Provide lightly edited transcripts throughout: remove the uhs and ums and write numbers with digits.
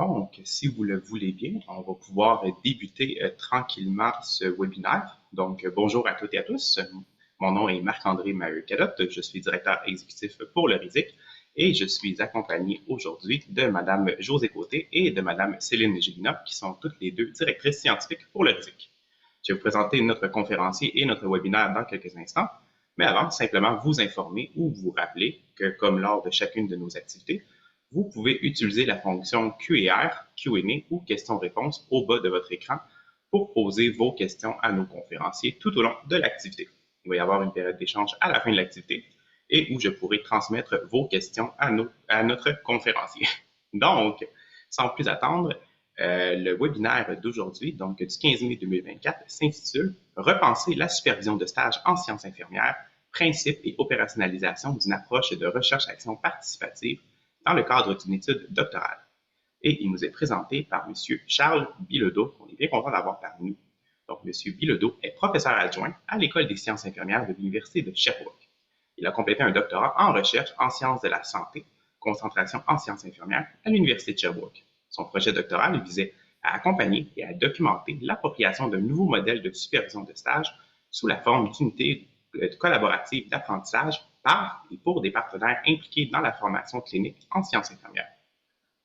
Donc, si vous le voulez bien, on va pouvoir débuter tranquillement ce webinaire. Donc, bonjour à toutes et à tous. Mon nom est Marc-André Maheu-Cadotte. Je suis directeur exécutif pour le RISIC et je suis accompagné aujourd'hui de Madame Josée Côté et de Madame Céline Gélina, qui sont toutes les deux directrices scientifiques pour le RISIC. Je vais vous présenter notre conférencier et notre webinaire dans quelques instants, mais avant, simplement vous informer ou vous rappeler que, comme lors de chacune de nos activités, vous pouvez utiliser la fonction Q&A ou questions-réponses au bas de votre écran pour poser vos questions à nos conférenciers tout au long de l'activité. Il va y avoir une période d'échange à la fin de l'activité et où je pourrai transmettre vos questions à notre conférencier. Donc, sans plus attendre, le webinaire d'aujourd'hui, donc du 15 mai 2024, s'intitule « Repenser la supervision de stage en sciences infirmières, principes et opérationnalisation d'une approche de recherche-action participative dans le cadre d'une étude doctorale. » Et il nous est présenté par M. Charles Bilodeau, qu'on est bien content d'avoir parmi nous. Donc, M. Bilodeau est professeur adjoint à l'École des sciences infirmières de l'Université de Sherbrooke. Il a complété un doctorat en recherche en sciences de la santé, concentration en sciences infirmières à l'Université de Sherbrooke. Son projet doctoral visait à accompagner et à documenter l'appropriation d'un nouveau modèle de supervision de stage sous la forme d'unités collaboratives d'apprentissage par et pour des partenaires impliqués dans la formation clinique en sciences infirmières.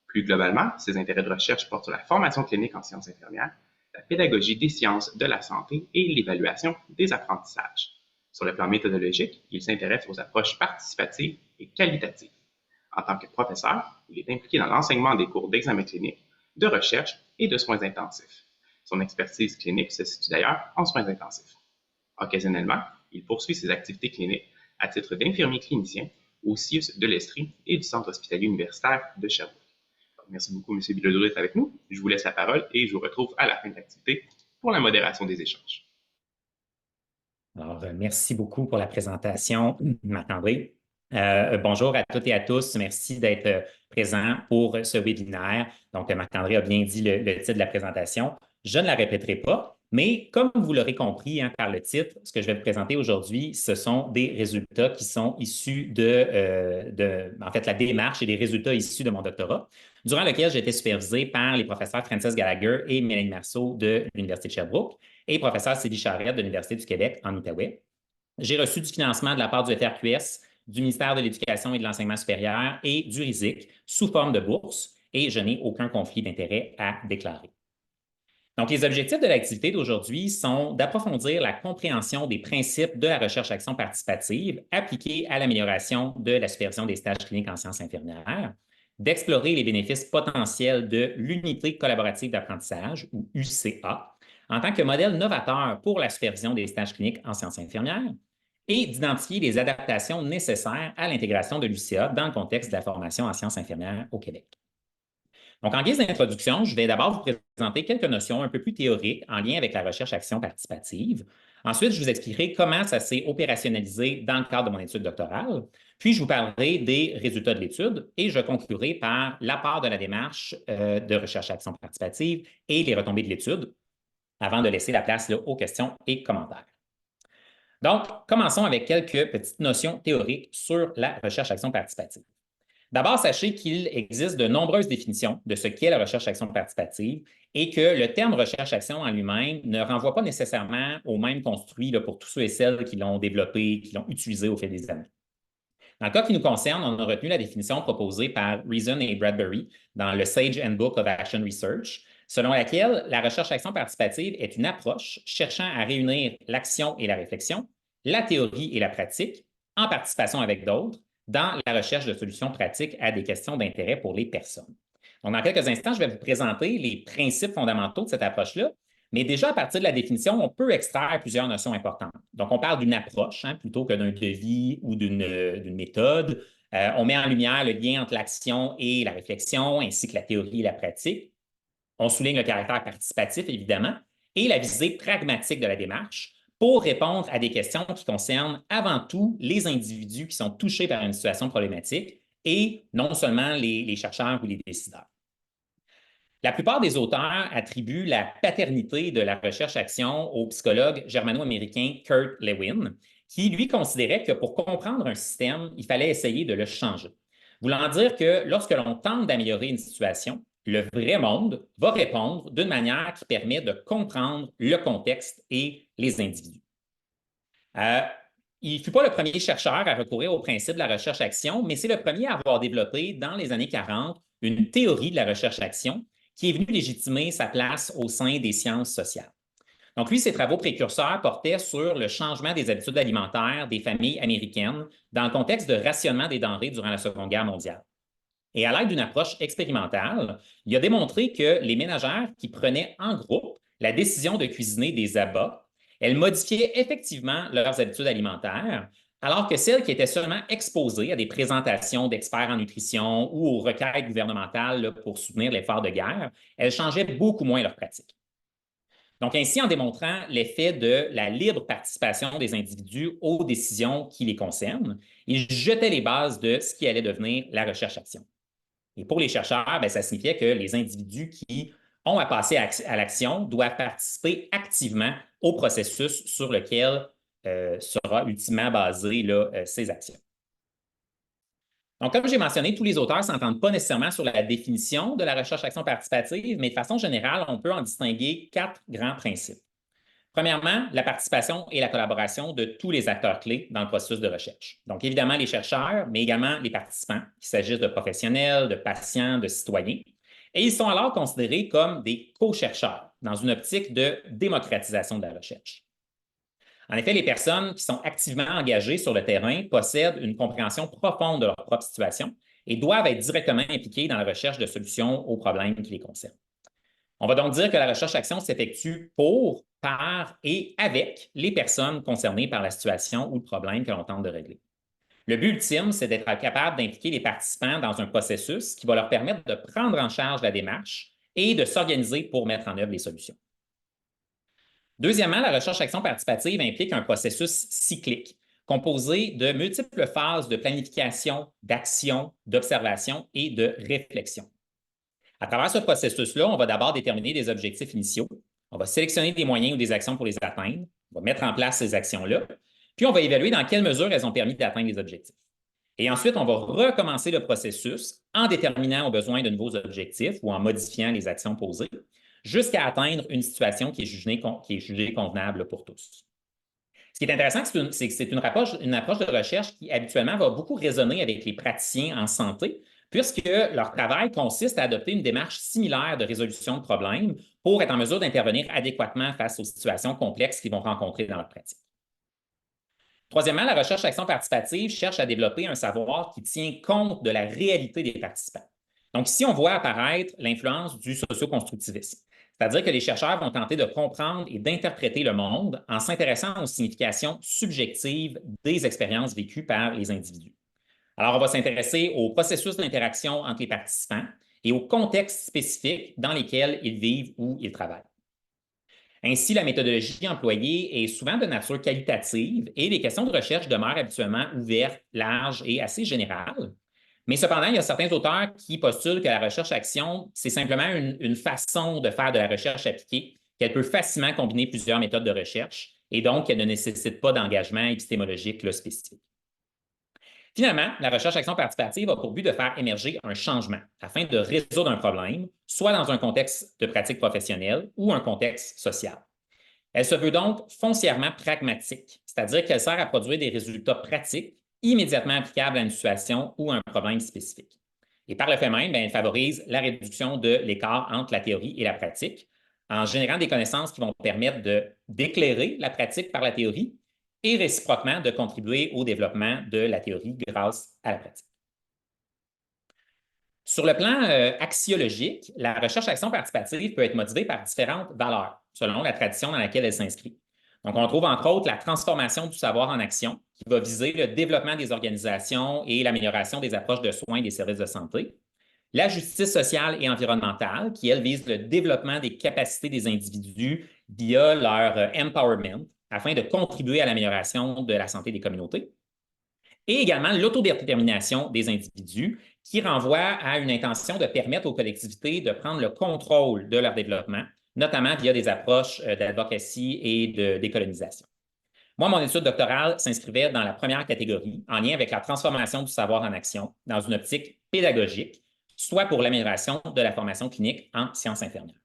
Plus globalement, ses intérêts de recherche portent sur la formation clinique en sciences infirmières, la pédagogie des sciences de la santé et l'évaluation des apprentissages. Sur le plan méthodologique, il s'intéresse aux approches participatives et qualitatives. En tant que professeur, il est impliqué dans l'enseignement des cours d'examen clinique, de recherche et de soins intensifs. Son expertise clinique se situe d'ailleurs en soins intensifs. Occasionnellement, il poursuit ses activités cliniques à titre d'infirmier clinicien au CIUS de l'Estrie et du Centre hospitalier universitaire de Sherbrooke. Merci beaucoup, M. Bilodeau, d'être avec nous. Je vous laisse la parole et je vous retrouve à la fin de l'activité pour la modération des échanges. Alors, merci beaucoup pour la présentation, Marc-André. Bonjour à toutes et à tous. Merci d'être présents pour ce webinaire. Donc, Marc-André a bien dit le titre de la présentation. Je ne la répéterai pas, mais comme vous l'aurez compris par le titre, ce que je vais vous présenter aujourd'hui, ce sont des résultats qui sont issus en fait, la démarche et des résultats issus de mon doctorat, durant lequel j'ai été supervisé par les professeurs Frances Gallagher et Mélanie Marceau de l'Université de Sherbrooke et professeur Sylvie Charette de l'Université du Québec en Outaouais. J'ai reçu du financement de la part du FRQS, du ministère de l'Éducation et de l'Enseignement supérieur et du RISIC sous forme de bourse et je n'ai aucun conflit d'intérêt à déclarer. Donc, les objectifs de l'activité d'aujourd'hui sont d'approfondir la compréhension des principes de la recherche-action participative appliqués à l'amélioration de la supervision des stages cliniques en sciences infirmières, d'explorer les bénéfices potentiels de l'unité collaborative d'apprentissage, ou UCA, en tant que modèle novateur pour la supervision des stages cliniques en sciences infirmières, et d'identifier les adaptations nécessaires à l'intégration de l'UCA dans le contexte de la formation en sciences infirmières au Québec. Donc, en guise d'introduction, je vais d'abord vous présenter quelques notions un peu plus théoriques en lien avec la recherche-action participative. Ensuite, je vous expliquerai comment ça s'est opérationnalisé dans le cadre de mon étude doctorale. Puis, je vous parlerai des résultats de l'étude et je conclurai par l'apport de la démarche de recherche-action participative et les retombées de l'étude avant de laisser la place aux questions et commentaires. Donc, commençons avec quelques petites notions théoriques sur la recherche-action participative. D'abord, sachez qu'il existe de nombreuses définitions de ce qu'est la recherche-action participative et que le terme recherche-action en lui-même ne renvoie pas nécessairement au même construit pour tous ceux et celles qui l'ont développé, qui l'ont utilisé au fil des années. Dans le cas qui nous concerne, on a retenu la définition proposée par Reason et Bradbury dans le Sage Handbook of Action Research, selon laquelle la recherche-action participative est une approche cherchant à réunir l'action et la réflexion, la théorie et la pratique, en participation avec d'autres, dans la recherche de solutions pratiques à des questions d'intérêt pour les personnes. Donc, dans quelques instants, je vais vous présenter les principes fondamentaux de cette approche-là, mais déjà, à partir de la définition, on peut extraire plusieurs notions importantes. Donc, on parle d'une approche plutôt que d'un devis ou d'une méthode. On met en lumière le lien entre l'action et la réflexion, ainsi que la théorie et la pratique. On souligne le caractère participatif, évidemment, et la visée pragmatique de la démarche pour répondre à des questions qui concernent avant tout les individus qui sont touchés par une situation problématique et non seulement les chercheurs ou les décideurs. La plupart des auteurs attribuent la paternité de la recherche-action au psychologue germano-américain Kurt Lewin, qui, lui, considérait que pour comprendre un système, il fallait essayer de le changer. Voulant dire que lorsque l'on tente d'améliorer une situation, le vrai monde va répondre d'une manière qui permet de comprendre le contexte et les individus. Il ne fut pas le premier chercheur à recourir au principe de la recherche-action, mais c'est le premier à avoir développé dans les années 40 une théorie de la recherche-action qui est venue légitimer sa place au sein des sciences sociales. Donc, lui, ses travaux précurseurs portaient sur le changement des habitudes alimentaires des familles américaines dans le contexte de rationnement des denrées durant la Seconde Guerre mondiale. Et à l'aide d'une approche expérimentale, il a démontré que les ménagères qui prenaient en groupe la décision de cuisiner des abats, elles modifiaient effectivement leurs habitudes alimentaires, alors que celles qui étaient seulement exposées à des présentations d'experts en nutrition ou aux requêtes gouvernementales pour soutenir l'effort de guerre, elles changeaient beaucoup moins leurs pratiques. Donc, ainsi, en démontrant l'effet de la libre participation des individus aux décisions qui les concernent, il jetait les bases de ce qui allait devenir la recherche-action. Et pour les chercheurs, ça signifiait que les individus qui ont à passer à l'action doivent participer activement au processus sur lequel sera ultimement basée ces actions. Donc, comme j'ai mentionné, tous les auteurs ne s'entendent pas nécessairement sur la définition de la recherche-action participative, mais de façon générale, on peut en distinguer 4 grands principes. Premièrement, la participation et la collaboration de tous les acteurs clés dans le processus de recherche. Donc, évidemment, les chercheurs, mais également les participants, qu'il s'agisse de professionnels, de patients, de citoyens. Et ils sont alors considérés comme des co-chercheurs dans une optique de démocratisation de la recherche. En effet, les personnes qui sont activement engagées sur le terrain possèdent une compréhension profonde de leur propre situation et doivent être directement impliquées dans la recherche de solutions aux problèmes qui les concernent. On va donc dire que la recherche-action s'effectue pour, par et avec les personnes concernées par la situation ou le problème que l'on tente de régler. Le but ultime, c'est d'être capable d'impliquer les participants dans un processus qui va leur permettre de prendre en charge la démarche et de s'organiser pour mettre en œuvre les solutions. Deuxièmement, la recherche-action participative implique un processus cyclique, composé de multiples phases de planification, d'action, d'observation et de réflexion. À travers ce processus-là, on va d'abord déterminer des objectifs initiaux, on va sélectionner des moyens ou des actions pour les atteindre, on va mettre en place ces actions-là, puis on va évaluer dans quelle mesure elles ont permis d'atteindre les objectifs. Et ensuite, on va recommencer le processus en déterminant aux besoins de nouveaux objectifs ou en modifiant les actions posées, jusqu'à atteindre une situation qui est jugée convenable pour tous. Ce qui est intéressant, c'est que c'est une approche de recherche qui habituellement va beaucoup résonner avec les praticiens en santé, puisque leur travail consiste à adopter une démarche similaire de résolution de problèmes pour être en mesure d'intervenir adéquatement face aux situations complexes qu'ils vont rencontrer dans leur pratique. Troisièmement, la recherche-action participative cherche à développer un savoir qui tient compte de la réalité des participants. Donc ici, on voit apparaître l'influence du socio-constructivisme. C'est-à-dire que les chercheurs vont tenter de comprendre et d'interpréter le monde en s'intéressant aux significations subjectives des expériences vécues par les individus. Alors, on va s'intéresser au processus d'interaction entre les participants et aux contextes spécifiques dans lesquels ils vivent ou ils travaillent. Ainsi, la méthodologie employée est souvent de nature qualitative et les questions de recherche demeurent habituellement ouvertes, larges et assez générales. Mais cependant, il y a certains auteurs qui postulent que la recherche-action, c'est simplement une façon de faire de la recherche appliquée, qu'elle peut facilement combiner plusieurs méthodes de recherche et donc qu'elle ne nécessite pas d'engagement épistémologique spécifique. Finalement, la recherche-action participative a pour but de faire émerger un changement afin de résoudre un problème, soit dans un contexte de pratique professionnelle ou un contexte social. Elle se veut donc foncièrement pragmatique, c'est-à-dire qu'elle sert à produire des résultats pratiques immédiatement applicables à une situation ou à un problème spécifique. Et par le fait même, elle favorise la réduction de l'écart entre la théorie et la pratique en générant des connaissances qui vont permettre d'éclairer la pratique par la théorie et réciproquement de contribuer au développement de la théorie grâce à la pratique. Sur le plan axiologique, la recherche-action participative peut être motivée par différentes valeurs, selon la tradition dans laquelle elle s'inscrit. Donc, on trouve entre autres la transformation du savoir en action, qui va viser le développement des organisations et l'amélioration des approches de soins et des services de santé. La justice sociale et environnementale, qui, elle, vise le développement des capacités des individus via leur empowerment, afin de contribuer à l'amélioration de la santé des communautés. Et également l'autodétermination des individus, qui renvoie à une intention de permettre aux collectivités de prendre le contrôle de leur développement, notamment via des approches d'advocacy et de décolonisation. Moi, mon étude doctorale s'inscrivait dans la première catégorie, en lien avec la transformation du savoir en action, dans une optique pédagogique, soit pour l'amélioration de la formation clinique en sciences infirmières.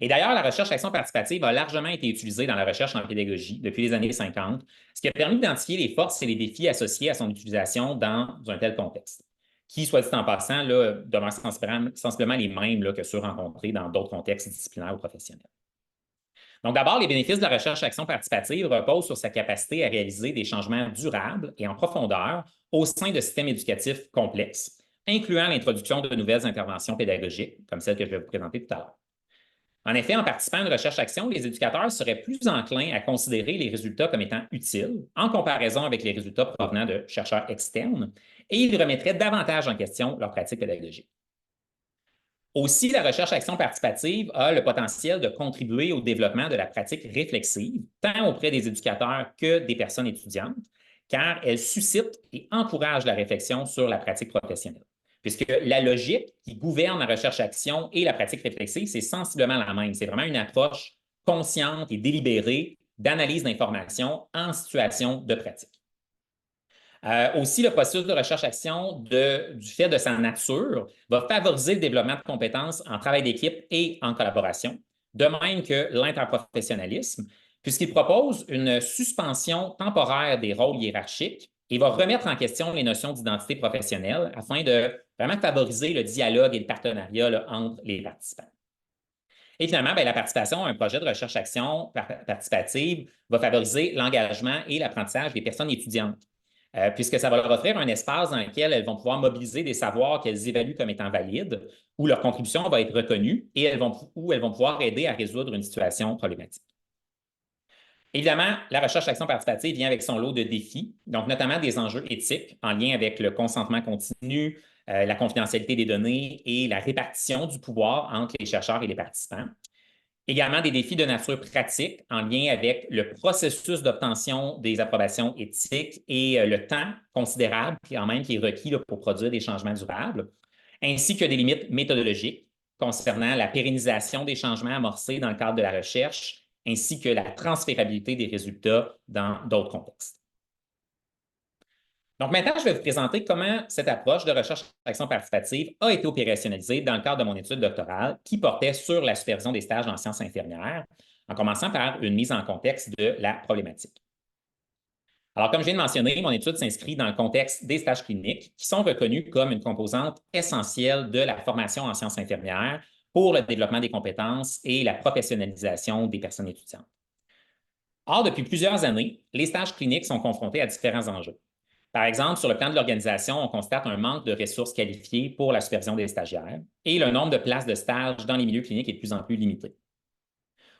Et d'ailleurs, la recherche action participative a largement été utilisée dans la recherche en pédagogie depuis les années 50, ce qui a permis d'identifier les forces et les défis associés à son utilisation dans un tel contexte, qui, soit dit en passant, là, demeurent sensiblement les mêmes là, que ceux rencontrés dans d'autres contextes disciplinaires ou professionnels. Donc, d'abord, les bénéfices de la recherche-action participative reposent sur sa capacité à réaliser des changements durables et en profondeur au sein de systèmes éducatifs complexes, incluant l'introduction de nouvelles interventions pédagogiques, comme celle que je vais vous présenter tout à l'heure. En effet, en participant à une recherche-action, les éducateurs seraient plus enclins à considérer les résultats comme étant utiles en comparaison avec les résultats provenant de chercheurs externes, et ils remettraient davantage en question leur pratique pédagogique. Aussi, la recherche-action participative a le potentiel de contribuer au développement de la pratique réflexive, tant auprès des éducateurs que des personnes étudiantes, car elle suscite et encourage la réflexion sur la pratique professionnelle. Puisque la logique qui gouverne la recherche-action et la pratique réflexive, c'est sensiblement la même. C'est vraiment une approche consciente et délibérée d'analyse d'informations en situation de pratique. Aussi, le processus de recherche-action, du fait de sa nature, va favoriser le développement de compétences en travail d'équipe et en collaboration, de même que l'interprofessionnalisme, puisqu'il propose une suspension temporaire des rôles hiérarchiques et va remettre en question les notions d'identité professionnelle afin de vraiment favoriser le dialogue et le partenariat là, entre les participants. Et finalement, la participation à un projet de recherche-action participative va favoriser l'engagement et l'apprentissage des personnes étudiantes, puisque ça va leur offrir un espace dans lequel elles vont pouvoir mobiliser des savoirs qu'elles évaluent comme étant valides, où leur contribution va être reconnue et où elles vont pouvoir aider à résoudre une situation problématique. Évidemment, la recherche-action participative vient avec son lot de défis, donc notamment des enjeux éthiques en lien avec le consentement continu, la confidentialité des données et la répartition du pouvoir entre les chercheurs et les participants. Également des défis de nature pratique en lien avec le processus d'obtention des approbations éthiques et le temps considérable quand même qui est requis là, pour produire des changements durables, ainsi que des limites méthodologiques concernant la pérennisation des changements amorcés dans le cadre de la recherche, ainsi que la transférabilité des résultats dans d'autres contextes. Donc maintenant, je vais vous présenter comment cette approche de recherche-action participative a été opérationnalisée dans le cadre de mon étude doctorale qui portait sur la supervision des stages en sciences infirmières, en commençant par une mise en contexte de la problématique. Alors, comme je viens de mentionner, mon étude s'inscrit dans le contexte des stages cliniques qui sont reconnus comme une composante essentielle de la formation en sciences infirmières pour le développement des compétences et la professionnalisation des personnes étudiantes. Or, depuis plusieurs années, les stages cliniques sont confrontés à différents enjeux. Par exemple, sur le plan de l'organisation, on constate un manque de ressources qualifiées pour la supervision des stagiaires et le nombre de places de stage dans les milieux cliniques est de plus en plus limité.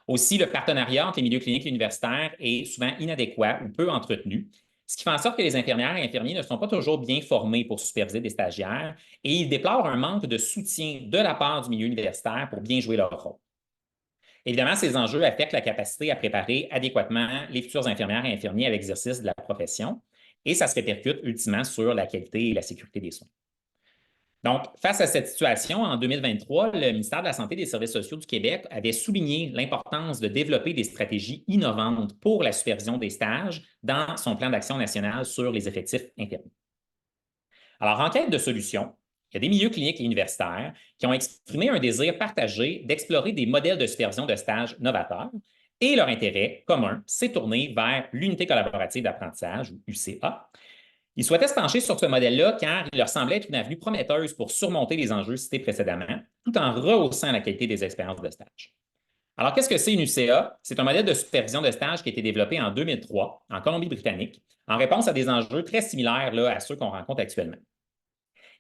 Aussi, le partenariat entre les milieux cliniques et universitaires est souvent inadéquat ou peu entretenu, ce qui fait en sorte que les infirmières et infirmiers ne sont pas toujours bien formés pour superviser des stagiaires et ils déplorent un manque de soutien de la part du milieu universitaire pour bien jouer leur rôle. Évidemment, ces enjeux affectent la capacité à préparer adéquatement les futurs infirmières et infirmiers à l'exercice de la profession et ça se répercute ultimement sur la qualité et la sécurité des soins. Donc, face à cette situation, en 2023, le ministère de la Santé et des Services sociaux du Québec avait souligné l'importance de développer des stratégies innovantes pour la supervision des stages dans son plan d'action national sur les effectifs infirmiers. Alors, en quête de solutions, il y a des milieux cliniques et universitaires qui ont exprimé un désir partagé d'explorer des modèles de supervision de stage novateurs et leur intérêt commun s'est tourné vers l'Unité collaborative d'apprentissage, ou UCA. Ils souhaitaient se pencher sur ce modèle-là car il leur semblait être une avenue prometteuse pour surmonter les enjeux cités précédemment, tout en rehaussant la qualité des expériences de stage. Alors, qu'est-ce que c'est une UCA? C'est un modèle de supervision de stage qui a été développé en 2003 en Colombie-Britannique en réponse à des enjeux très similaires là, à ceux qu'on rencontre actuellement.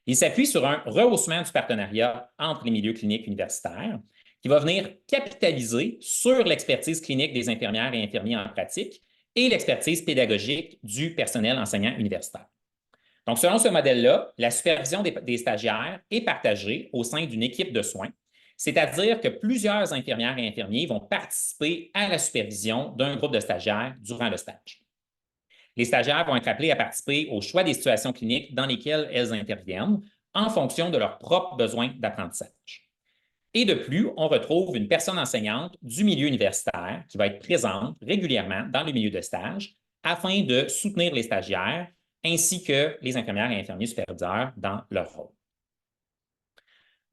Il s'appuie sur un rehaussement du partenariat entre les milieux cliniques universitaires qui va venir capitaliser sur l'expertise clinique des infirmières et infirmiers en pratique et l'expertise pédagogique du personnel enseignant universitaire. Donc, selon ce modèle-là, la supervision des stagiaires est partagée au sein d'une équipe de soins, c'est-à-dire que plusieurs infirmières et infirmiers vont participer à la supervision d'un groupe de stagiaires durant le stage. Les stagiaires vont être appelés à participer au choix des situations cliniques dans lesquelles elles interviennent en fonction de leurs propres besoins d'apprentissage. Et de plus, on retrouve une personne enseignante du milieu universitaire qui va être présente régulièrement dans le milieu de stage afin de soutenir les stagiaires ainsi que les infirmières et infirmiers superviseurs dans leur rôle.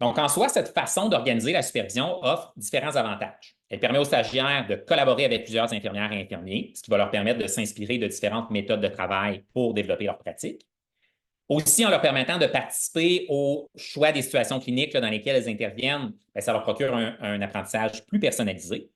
Donc, en soi, cette façon d'organiser la supervision offre différents avantages. Elle permet aux stagiaires de collaborer avec plusieurs infirmières et infirmiers, ce qui va leur permettre de s'inspirer de différentes méthodes de travail pour développer leur pratique. Aussi, en leur permettant de participer au choix des situations cliniques dans lesquelles elles interviennent, ça leur procure un apprentissage plus personnalisé.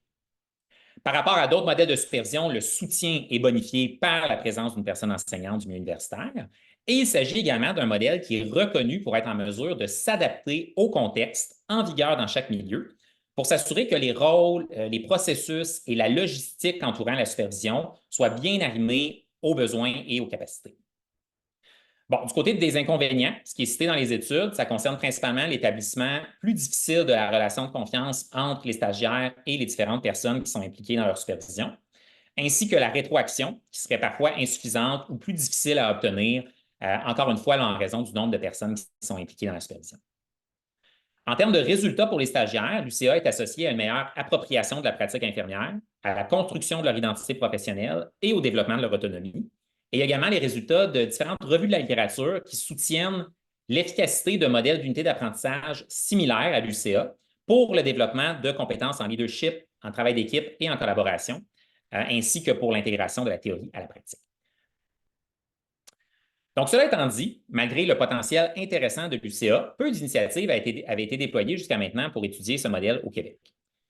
Par rapport à d'autres modèles de supervision, le soutien est bonifié par la présence d'une personne enseignante du milieu universitaire. Et il s'agit également d'un modèle qui est reconnu pour être en mesure de s'adapter au contexte en vigueur dans chaque milieu pour s'assurer que les rôles, les processus et la logistique entourant la supervision soient bien arrimés aux besoins et aux capacités. Bon, du côté des inconvénients, ce qui est cité dans les études, ça concerne principalement l'établissement plus difficile de la relation de confiance entre les stagiaires et les différentes personnes qui sont impliquées dans leur supervision, ainsi que la rétroaction, qui serait parfois insuffisante ou plus difficile à obtenir, encore une fois, là, en raison du nombre de personnes qui sont impliquées dans la supervision. En termes de résultats pour les stagiaires, l'UCA est associé à une meilleure appropriation de la pratique infirmière, à la construction de leur identité professionnelle et au développement de leur autonomie. Et également les résultats de différentes revues de la littérature qui soutiennent l'efficacité de modèles d'unité d'apprentissage similaires à l'UCA pour le développement de compétences en leadership, en travail d'équipe et en collaboration, ainsi que pour l'intégration de la théorie à la pratique. Donc, cela étant dit, malgré le potentiel intéressant de l'UCA, peu d'initiatives avaient été déployées jusqu'à maintenant pour étudier ce modèle au Québec.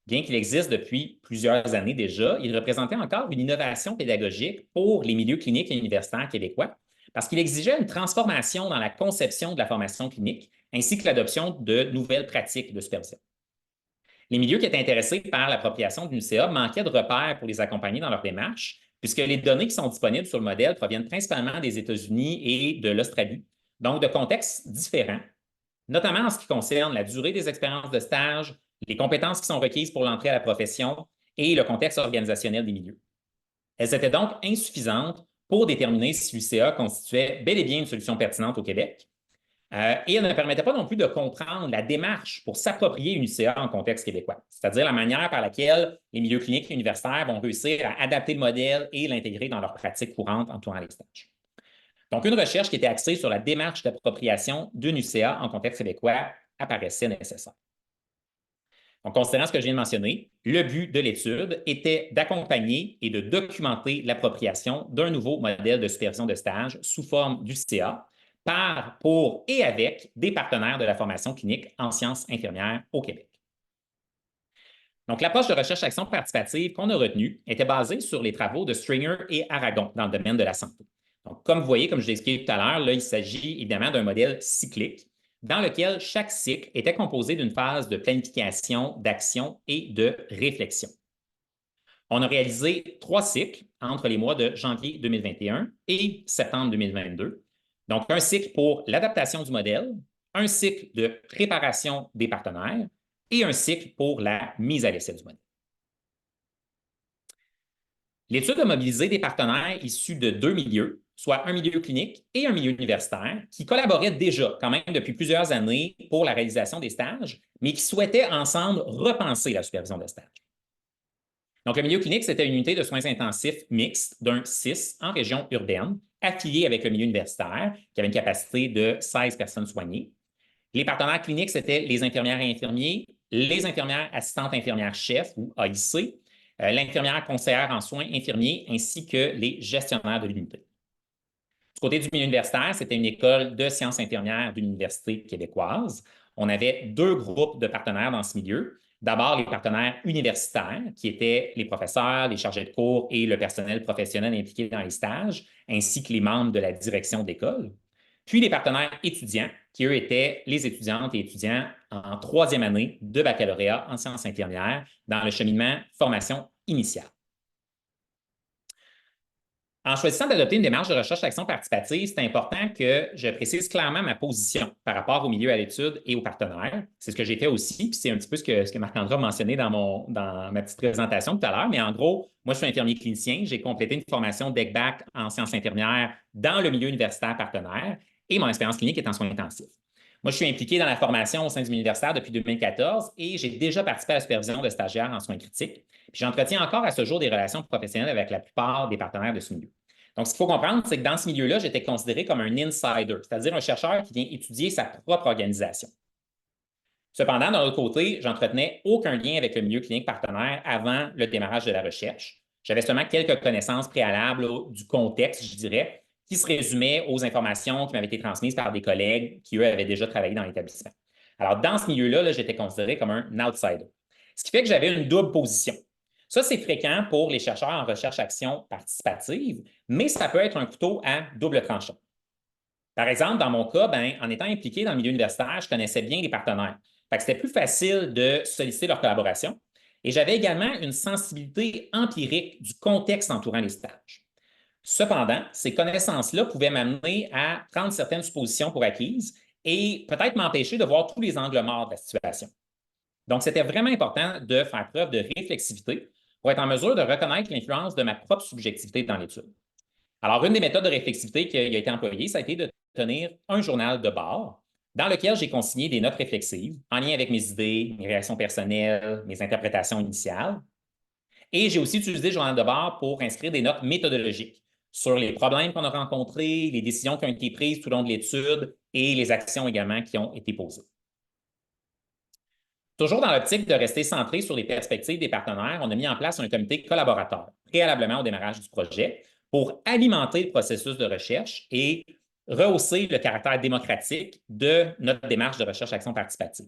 Bien qu'il existe depuis plusieurs années déjà, il représentait encore une innovation pédagogique pour les milieux cliniques et universitaires québécois parce qu'il exigeait une transformation dans la conception de la formation clinique ainsi que l'adoption de nouvelles pratiques de supervision. Les milieux qui étaient intéressés par l'appropriation d'une UCA manquaient de repères pour les accompagner dans leur démarche, puisque les données qui sont disponibles sur le modèle proviennent principalement des États-Unis et de l'Australie, donc de contextes différents, notamment en ce qui concerne la durée des expériences de stage, les compétences qui sont requises pour l'entrée à la profession et le contexte organisationnel des milieux. Elles étaient donc insuffisantes pour déterminer si l'UCA constituait bel et bien une solution pertinente au Québec. Et elles ne permettaient pas non plus de comprendre la démarche pour s'approprier une UCA en contexte québécois, c'est-à-dire la manière par laquelle les milieux cliniques et universitaires vont réussir à adapter le modèle et l'intégrer dans leur pratique courante entourant les stages. Donc, une recherche qui était axée sur la démarche d'appropriation d'une UCA en contexte québécois apparaissait nécessaire. Donc, considérant ce que je viens de mentionner, le but de l'étude était d'accompagner et de documenter l'appropriation d'un nouveau modèle de supervision de stage sous forme d'UCA par, pour et avec des partenaires de la formation clinique en sciences infirmières au Québec. Donc, l'approche de recherche-action participative qu'on a retenue était basée sur les travaux de Stringer et Aragon dans le domaine de la santé. Donc, comme vous voyez, comme je l'ai expliqué tout à l'heure, là, il s'agit évidemment d'un modèle cyclique dans lequel chaque cycle était composé d'une phase de planification, d'action et de réflexion. On a réalisé 3 cycles entre les mois de janvier 2021 et septembre 2022. Donc, un cycle pour l'adaptation du modèle, un cycle de préparation des partenaires et un cycle pour la mise à l'essai du modèle. L'étude a mobilisé des partenaires issus de 2 milieux, soit un milieu clinique et un milieu universitaire, qui collaboraient déjà quand même depuis plusieurs années pour la réalisation des stages, mais qui souhaitaient ensemble repenser la supervision de stage. Donc, le milieu clinique, c'était une unité de soins intensifs mixte d'un 6 en région urbaine, affiliée avec le milieu universitaire, qui avait une capacité de 16 personnes soignées. Les partenaires cliniques, c'était les infirmières et infirmiers, les infirmières assistantes infirmières chefs ou AIC, l'infirmière conseillère en soins infirmiers, ainsi que les gestionnaires de l'unité. Du côté du milieu universitaire, c'était une école de sciences infirmières d'une université québécoise. On avait 2 groupes de partenaires dans ce milieu. D'abord, les partenaires universitaires, qui étaient les professeurs, les chargés de cours et le personnel professionnel impliqué dans les stages, ainsi que les membres de la direction d'école. Puis les partenaires étudiants, qui eux étaient les étudiantes et étudiants en 3e année de baccalauréat en sciences infirmières dans le cheminement formation initiale. En choisissant d'adopter une démarche de recherche-action participative, c'est important que je précise clairement ma position par rapport au milieu à l'étude et aux partenaires. C'est ce que j'ai fait aussi, puis c'est un petit peu ce que Marc-André a mentionné dans ma petite présentation tout à l'heure. Mais en gros, moi, je suis infirmier clinicien. J'ai complété une formation DECBAC en sciences infirmières dans le milieu universitaire partenaire et mon expérience clinique est en soins intensifs. Moi, je suis impliqué dans la formation au sein du milieu universitaire depuis 2014 et j'ai déjà participé à la supervision de stagiaires en soins critiques. Puis j'entretiens encore à ce jour des relations professionnelles avec la plupart des partenaires de ce milieu. Donc, ce qu'il faut comprendre, c'est que dans ce milieu-là, j'étais considéré comme un insider, c'est-à-dire un chercheur qui vient étudier sa propre organisation. Cependant, d'un autre côté, j'entretenais aucun lien avec le milieu clinique partenaire avant le démarrage de la recherche. J'avais seulement quelques connaissances préalables du contexte, je dirais, qui se résumaient aux informations qui m'avaient été transmises par des collègues qui, eux, avaient déjà travaillé dans l'établissement. Alors, dans ce milieu-là, j'étais considéré comme un outsider. Ce qui fait que j'avais une double position. Ça, c'est fréquent pour les chercheurs en recherche-action participative, mais ça peut être un couteau à double tranchant. Par exemple, dans mon cas, en étant impliqué dans le milieu universitaire, je connaissais bien les partenaires. C'était plus facile de solliciter leur collaboration. Et j'avais également une sensibilité empirique du contexte entourant les stages. Cependant, ces connaissances-là pouvaient m'amener à prendre certaines suppositions pour acquises et peut-être m'empêcher de voir tous les angles morts de la situation. Donc, c'était vraiment important de faire preuve de réflexivité pour être en mesure de reconnaître l'influence de ma propre subjectivité dans l'étude. Alors, une des méthodes de réflexivité qui a été employée, ça a été de tenir un journal de bord dans lequel j'ai consigné des notes réflexives en lien avec mes idées, mes réactions personnelles, mes interprétations initiales. Et j'ai aussi utilisé le journal de bord pour inscrire des notes méthodologiques sur les problèmes qu'on a rencontrés, les décisions qui ont été prises tout au long de l'étude et les actions également qui ont été posées. Toujours dans l'optique de rester centré sur les perspectives des partenaires, on a mis en place un comité collaborateur préalablement au démarrage du projet pour alimenter le processus de recherche et rehausser le caractère démocratique de notre démarche de recherche-action participative.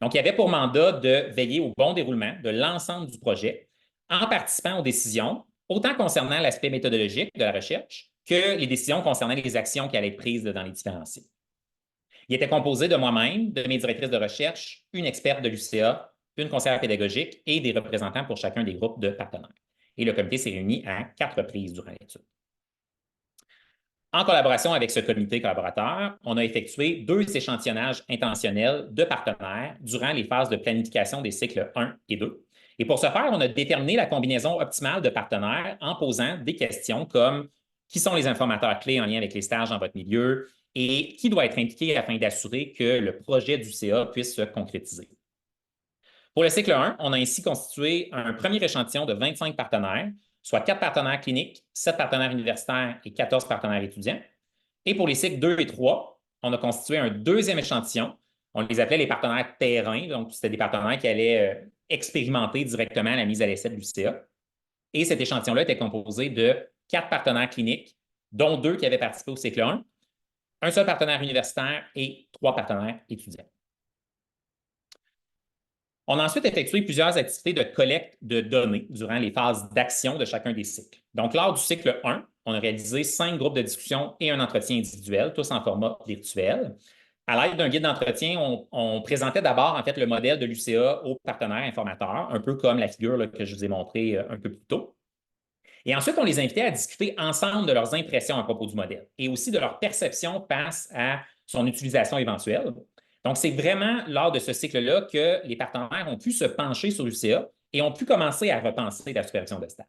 Donc, il y avait pour mandat de veiller au bon déroulement de l'ensemble du projet en participant aux décisions, autant concernant l'aspect méthodologique de la recherche que les décisions concernant les actions qui allaient être prises dans les différents sites. Il était composé de moi-même, de mes directrices de recherche, une experte de l'UCA, une conseillère pédagogique et des représentants pour chacun des groupes de partenaires. Et le comité s'est réuni à 4 reprises durant l'étude. En collaboration avec ce comité collaborateur, on a effectué 2 échantillonnages intentionnels de partenaires durant les phases de planification des cycles 1 et 2. Et pour ce faire, on a déterminé la combinaison optimale de partenaires en posant des questions comme qui sont les informateurs clés en lien avec les stages dans votre milieu et qui doit être impliqué afin d'assurer que le projet du CA puisse se concrétiser. Pour le cycle 1, on a ainsi constitué un premier échantillon de 25 partenaires, soit 4 partenaires cliniques, 7 partenaires universitaires et 14 partenaires étudiants. Et pour les cycles 2 et 3, on a constitué un deuxième échantillon. On les appelait les partenaires terrain, donc c'était des partenaires qui allaient expérimenter directement la mise à l'essai de l'UCA. Et cet échantillon-là était composé de 4 partenaires cliniques, dont 2 qui avaient participé au cycle 1, un seul partenaire universitaire et 3 partenaires étudiants. On a ensuite effectué plusieurs activités de collecte de données durant les phases d'action de chacun des cycles. Donc, lors du cycle 1, on a réalisé 5 groupes de discussion et un entretien individuel, tous en format virtuel. À l'aide d'un guide d'entretien, on présentait d'abord en fait le modèle de l'UCA aux partenaires informateurs, un peu comme la figure là, que je vous ai montrée un peu plus tôt. Et ensuite, on les invitait à discuter ensemble de leurs impressions à propos du modèle et aussi de leur perception face à son utilisation éventuelle. Donc, c'est vraiment lors de ce cycle-là que les partenaires ont pu se pencher sur l'UCA et ont pu commencer à repenser la supervision de stage.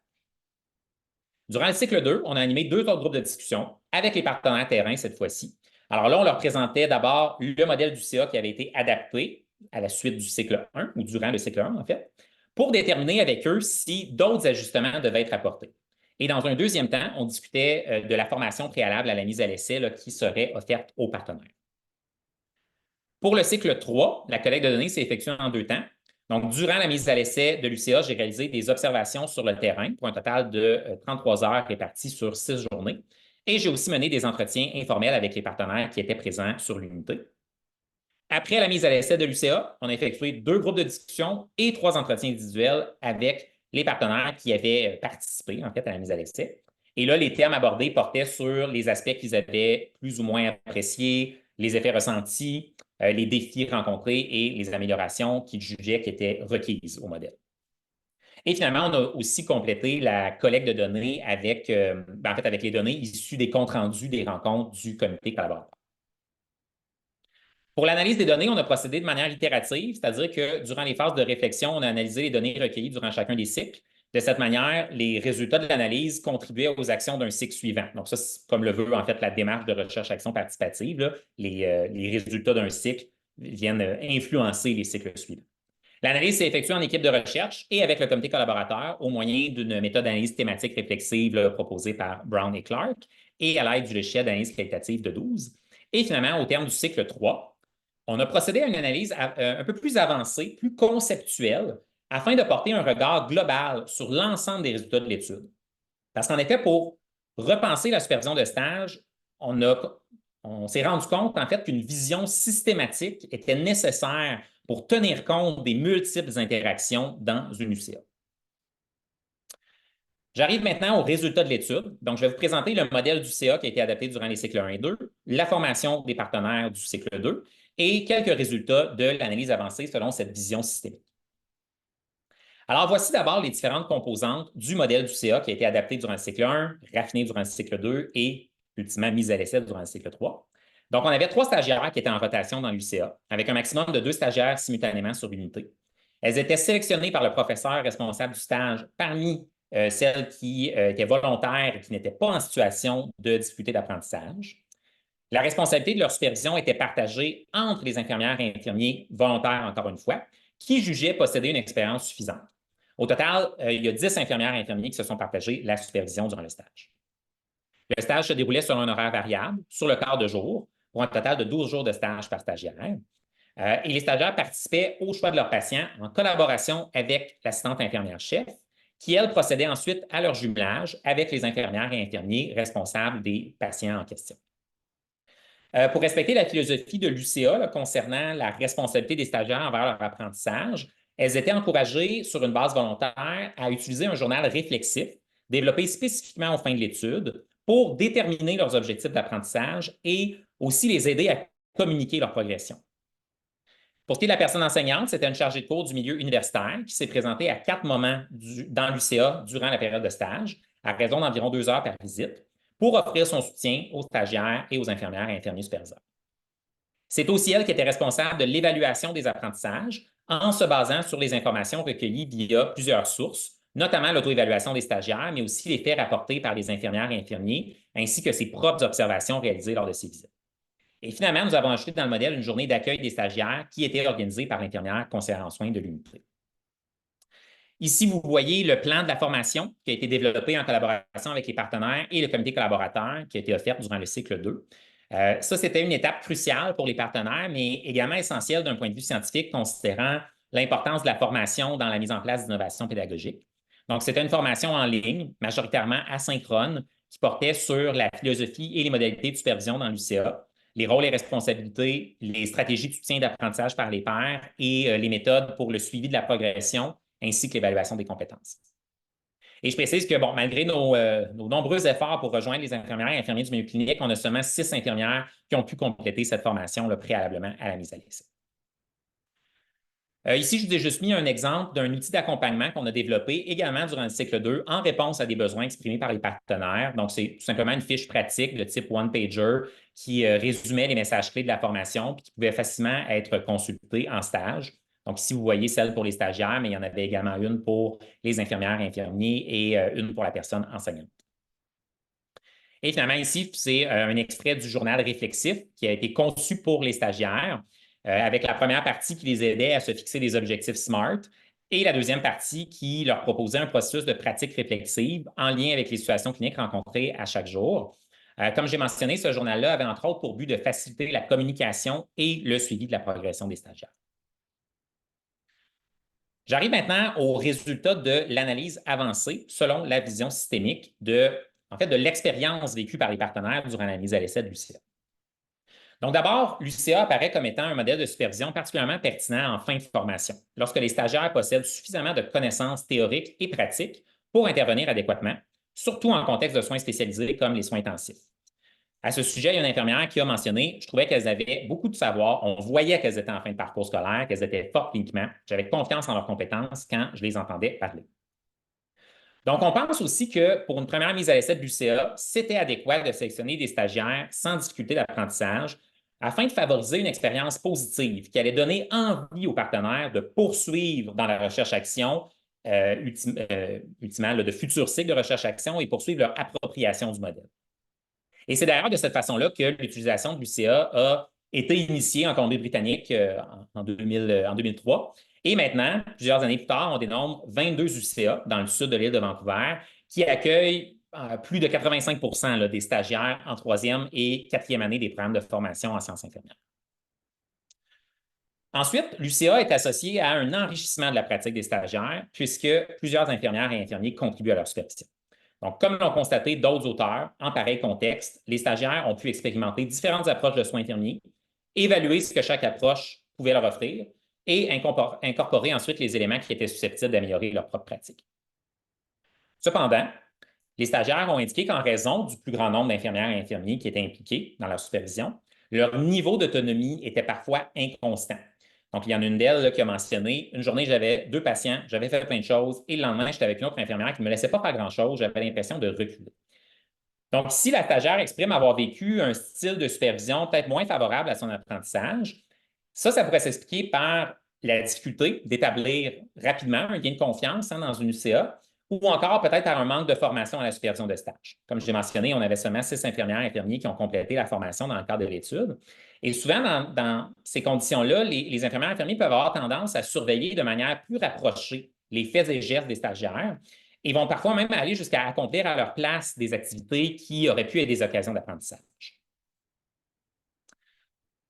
Durant le cycle 2, on a animé 2 autres groupes de discussion avec les partenaires terrain cette fois-ci. Alors là, on leur présentait d'abord le modèle d'UCA qui avait été adapté à la suite du cycle 1 ou durant le cycle 1, en fait, pour déterminer avec eux si d'autres ajustements devaient être apportés. Et dans un deuxième temps, on discutait de la formation préalable à la mise à l'essai qui serait offerte aux partenaires. Pour le cycle 3, la collecte de données s'est effectuée en 2 temps. Donc, durant la mise à l'essai de l'UCA, j'ai réalisé des observations sur le terrain pour un total de 33 heures réparties sur 6 journées. Et j'ai aussi mené des entretiens informels avec les partenaires qui étaient présents sur l'unité. Après la mise à l'essai de l'UCA, on a effectué 2 groupes de discussion et 3 entretiens individuels avec les partenaires qui avaient participé en fait à la mise à l'essai. Et là, les thèmes abordés portaient sur les aspects qu'ils avaient plus ou moins appréciés, les effets ressentis, les défis rencontrés et les améliorations qu'ils jugeaient qui étaient requises au modèle. Et finalement, on a aussi complété la collecte de données avec, avec les données issues des comptes rendus des rencontres du comité collaborateur. Pour l'analyse des données, on a procédé de manière itérative, c'est-à-dire que durant les phases de réflexion, on a analysé les données recueillies durant chacun des cycles. De cette manière, les résultats de l'analyse contribuaient aux actions d'un cycle suivant. Donc ça, c'est comme le veut en fait la démarche de recherche-action participative. Là. Les résultats d'un cycle viennent influencer les cycles suivants. L'analyse s'est effectuée en équipe de recherche et avec le comité collaborateur au moyen d'une méthode d'analyse thématique réflexive là, proposée par Brown et Clark et à l'aide du logiciel d'analyse qualitative de 12. Et finalement, au terme du cycle 3, on a procédé à une analyse un peu plus avancée, plus conceptuelle, afin de porter un regard global sur l'ensemble des résultats de l'étude. Parce qu'en effet, pour repenser la supervision de stage, on s'est rendu compte, en fait, qu'une vision systématique était nécessaire pour tenir compte des multiples interactions dans une UCA. J'arrive maintenant aux résultats de l'étude. Donc, je vais vous présenter le modèle du CA qui a été adapté durant les cycles 1 et 2, la formation des partenaires du cycle 2 et quelques résultats de l'analyse avancée selon cette vision systémique. Alors, voici d'abord les différentes composantes du modèle du CA qui a été adapté durant le cycle 1, raffiné durant le cycle 2 et ultimement mis à l'essai durant le cycle 3. Donc, on avait 3 stagiaires qui étaient en rotation dans l'UCA, avec un maximum de 2 stagiaires simultanément sur l'unité. Elles étaient sélectionnées par le professeur responsable du stage parmi celles qui étaient volontaires et qui n'étaient pas en situation de difficulté d'apprentissage. La responsabilité de leur supervision était partagée entre les infirmières et infirmiers volontaires, encore une fois, qui jugeaient posséder une expérience suffisante. Au total, il y a 10 infirmières et infirmiers qui se sont partagés la supervision durant le stage. Le stage se déroulait sur un horaire variable, sur le quart de jour, pour un total de 12 jours de stage par stagiaire. Et les stagiaires participaient au choix de leurs patients en collaboration avec l'assistante infirmière-chef, qui, elle, procédait ensuite à leur jumelage avec les infirmières et infirmiers responsables des patients en question. Pour respecter la philosophie de l'UCA concernant la responsabilité des stagiaires envers leur apprentissage, elles étaient encouragées sur une base volontaire à utiliser un journal réflexif développé spécifiquement aux fins de l'étude pour déterminer leurs objectifs d'apprentissage et aussi les aider à communiquer leur progression. Pour ce qui est de la personne enseignante, c'était une chargée de cours du milieu universitaire qui s'est présentée à 4 moments dans l'UCA durant la période de stage, à raison d'environ 2 heures par visite, pour offrir son soutien aux stagiaires et aux infirmières et infirmiers superviseurs. C'est aussi elle qui était responsable de l'évaluation des apprentissages en se basant sur les informations recueillies via plusieurs sources, notamment l'auto-évaluation des stagiaires, mais aussi les faits rapportés par les infirmières et infirmiers, ainsi que ses propres observations réalisées lors de ces visites. Et finalement, nous avons ajouté dans le modèle une journée d'accueil des stagiaires qui était organisée par l'infirmière conseillère en soins de l'unité. Ici, vous voyez le plan de la formation qui a été développé en collaboration avec les partenaires et le comité collaborateur qui a été offert durant le cycle 2. Ça, c'était une étape cruciale pour les partenaires, mais également essentielle d'un point de vue scientifique, considérant l'importance de la formation dans la mise en place d'innovations pédagogiques. Donc, c'était une formation en ligne, majoritairement asynchrone, qui portait sur la philosophie et les modalités de supervision dans l'UCA, les rôles et responsabilités, les stratégies de soutien d'apprentissage par les pairs et les méthodes pour le suivi de la progression, ainsi que l'évaluation des compétences. Et je précise que, bon, malgré nos nombreux efforts pour rejoindre les infirmières et infirmiers du milieu clinique, on a seulement 6 infirmières qui ont pu compléter cette formation préalablement à la mise à l'essai. Ici, je vous ai juste mis un exemple d'un outil d'accompagnement qu'on a développé également durant le cycle 2 en réponse à des besoins exprimés par les partenaires. Donc, c'est tout simplement une fiche pratique de type one-pager qui résumait les messages clés de la formation et qui pouvait facilement être consultée en stage. Donc, ici, vous voyez celle pour les stagiaires, mais il y en avait également une pour les infirmières et infirmiers et une pour la personne enseignante. Et finalement, ici, c'est un extrait du journal réflexif qui a été conçu pour les stagiaires, avec la première partie qui les aidait à se fixer des objectifs SMART et la deuxième partie qui leur proposait un processus de pratique réflexive en lien avec les situations cliniques rencontrées à chaque jour. Comme j'ai mentionné, ce journal-là avait entre autres pour but de faciliter la communication et le suivi de la progression des stagiaires. J'arrive maintenant aux résultats de l'analyse avancée selon la vision systémique de l'expérience vécue par les partenaires durant la mise à l'essai de l'UCA. Donc, d'abord, l'UCA apparaît comme étant un modèle de supervision particulièrement pertinent en fin de formation, lorsque les stagiaires possèdent suffisamment de connaissances théoriques et pratiques pour intervenir adéquatement, surtout en contexte de soins spécialisés comme les soins intensifs. À ce sujet, il y a une infirmière qui a mentionné, je trouvais qu'elles avaient beaucoup de savoir, on voyait qu'elles étaient en fin de parcours scolaire, qu'elles étaient fortes cliniquement, j'avais confiance en leurs compétences quand je les entendais parler. Donc, on pense aussi que pour une première mise à l'essai de l'UCA, c'était adéquat de sélectionner des stagiaires sans difficulté d'apprentissage afin de favoriser une expérience positive qui allait donner envie aux partenaires de poursuivre dans la recherche-action, ultimement de futurs cycles de recherche-action et poursuivre leur appropriation du modèle. Et c'est d'ailleurs de cette façon-là que l'utilisation de l'UCA a été initiée en Colombie-Britannique en 2003. Et maintenant, plusieurs années plus tard, on dénombre 22 UCA dans le sud de l'île de Vancouver qui accueillent plus de 85 des stagiaires en 3e et 4e année des programmes de formation en sciences infirmières. Ensuite, l'UCA est associé à un enrichissement de la pratique des stagiaires, puisque plusieurs infirmières et infirmiers contribuent à leur supervision. Donc, comme l'ont constaté d'autres auteurs, en pareil contexte, les stagiaires ont pu expérimenter différentes approches de soins infirmiers, évaluer ce que chaque approche pouvait leur offrir et incorporer ensuite les éléments qui étaient susceptibles d'améliorer leur propre pratique. Cependant, les stagiaires ont indiqué qu'en raison du plus grand nombre d'infirmières et infirmiers qui étaient impliqués dans leur supervision, leur niveau d'autonomie était parfois inconstant. Donc, il y en a une d'elles qui a mentionné, une journée, j'avais 2 patients, j'avais fait plein de choses, et le lendemain, j'étais avec une autre infirmière qui ne me laissait pas faire grand-chose, j'avais l'impression de reculer. Donc, si la stagiaire exprime avoir vécu un style de supervision peut-être moins favorable à son apprentissage, ça pourrait s'expliquer par la difficulté d'établir rapidement un gain de confiance dans une UCA, ou encore peut-être par un manque de formation à la supervision de stage. Comme je l'ai mentionné, on avait seulement 6 infirmières et infirmiers qui ont complété la formation dans le cadre de l'étude. Et souvent, dans ces conditions-là, les infirmières et infirmiers peuvent avoir tendance à surveiller de manière plus rapprochée les faits et gestes des stagiaires et vont parfois même aller jusqu'à accomplir à leur place des activités qui auraient pu être des occasions d'apprentissage.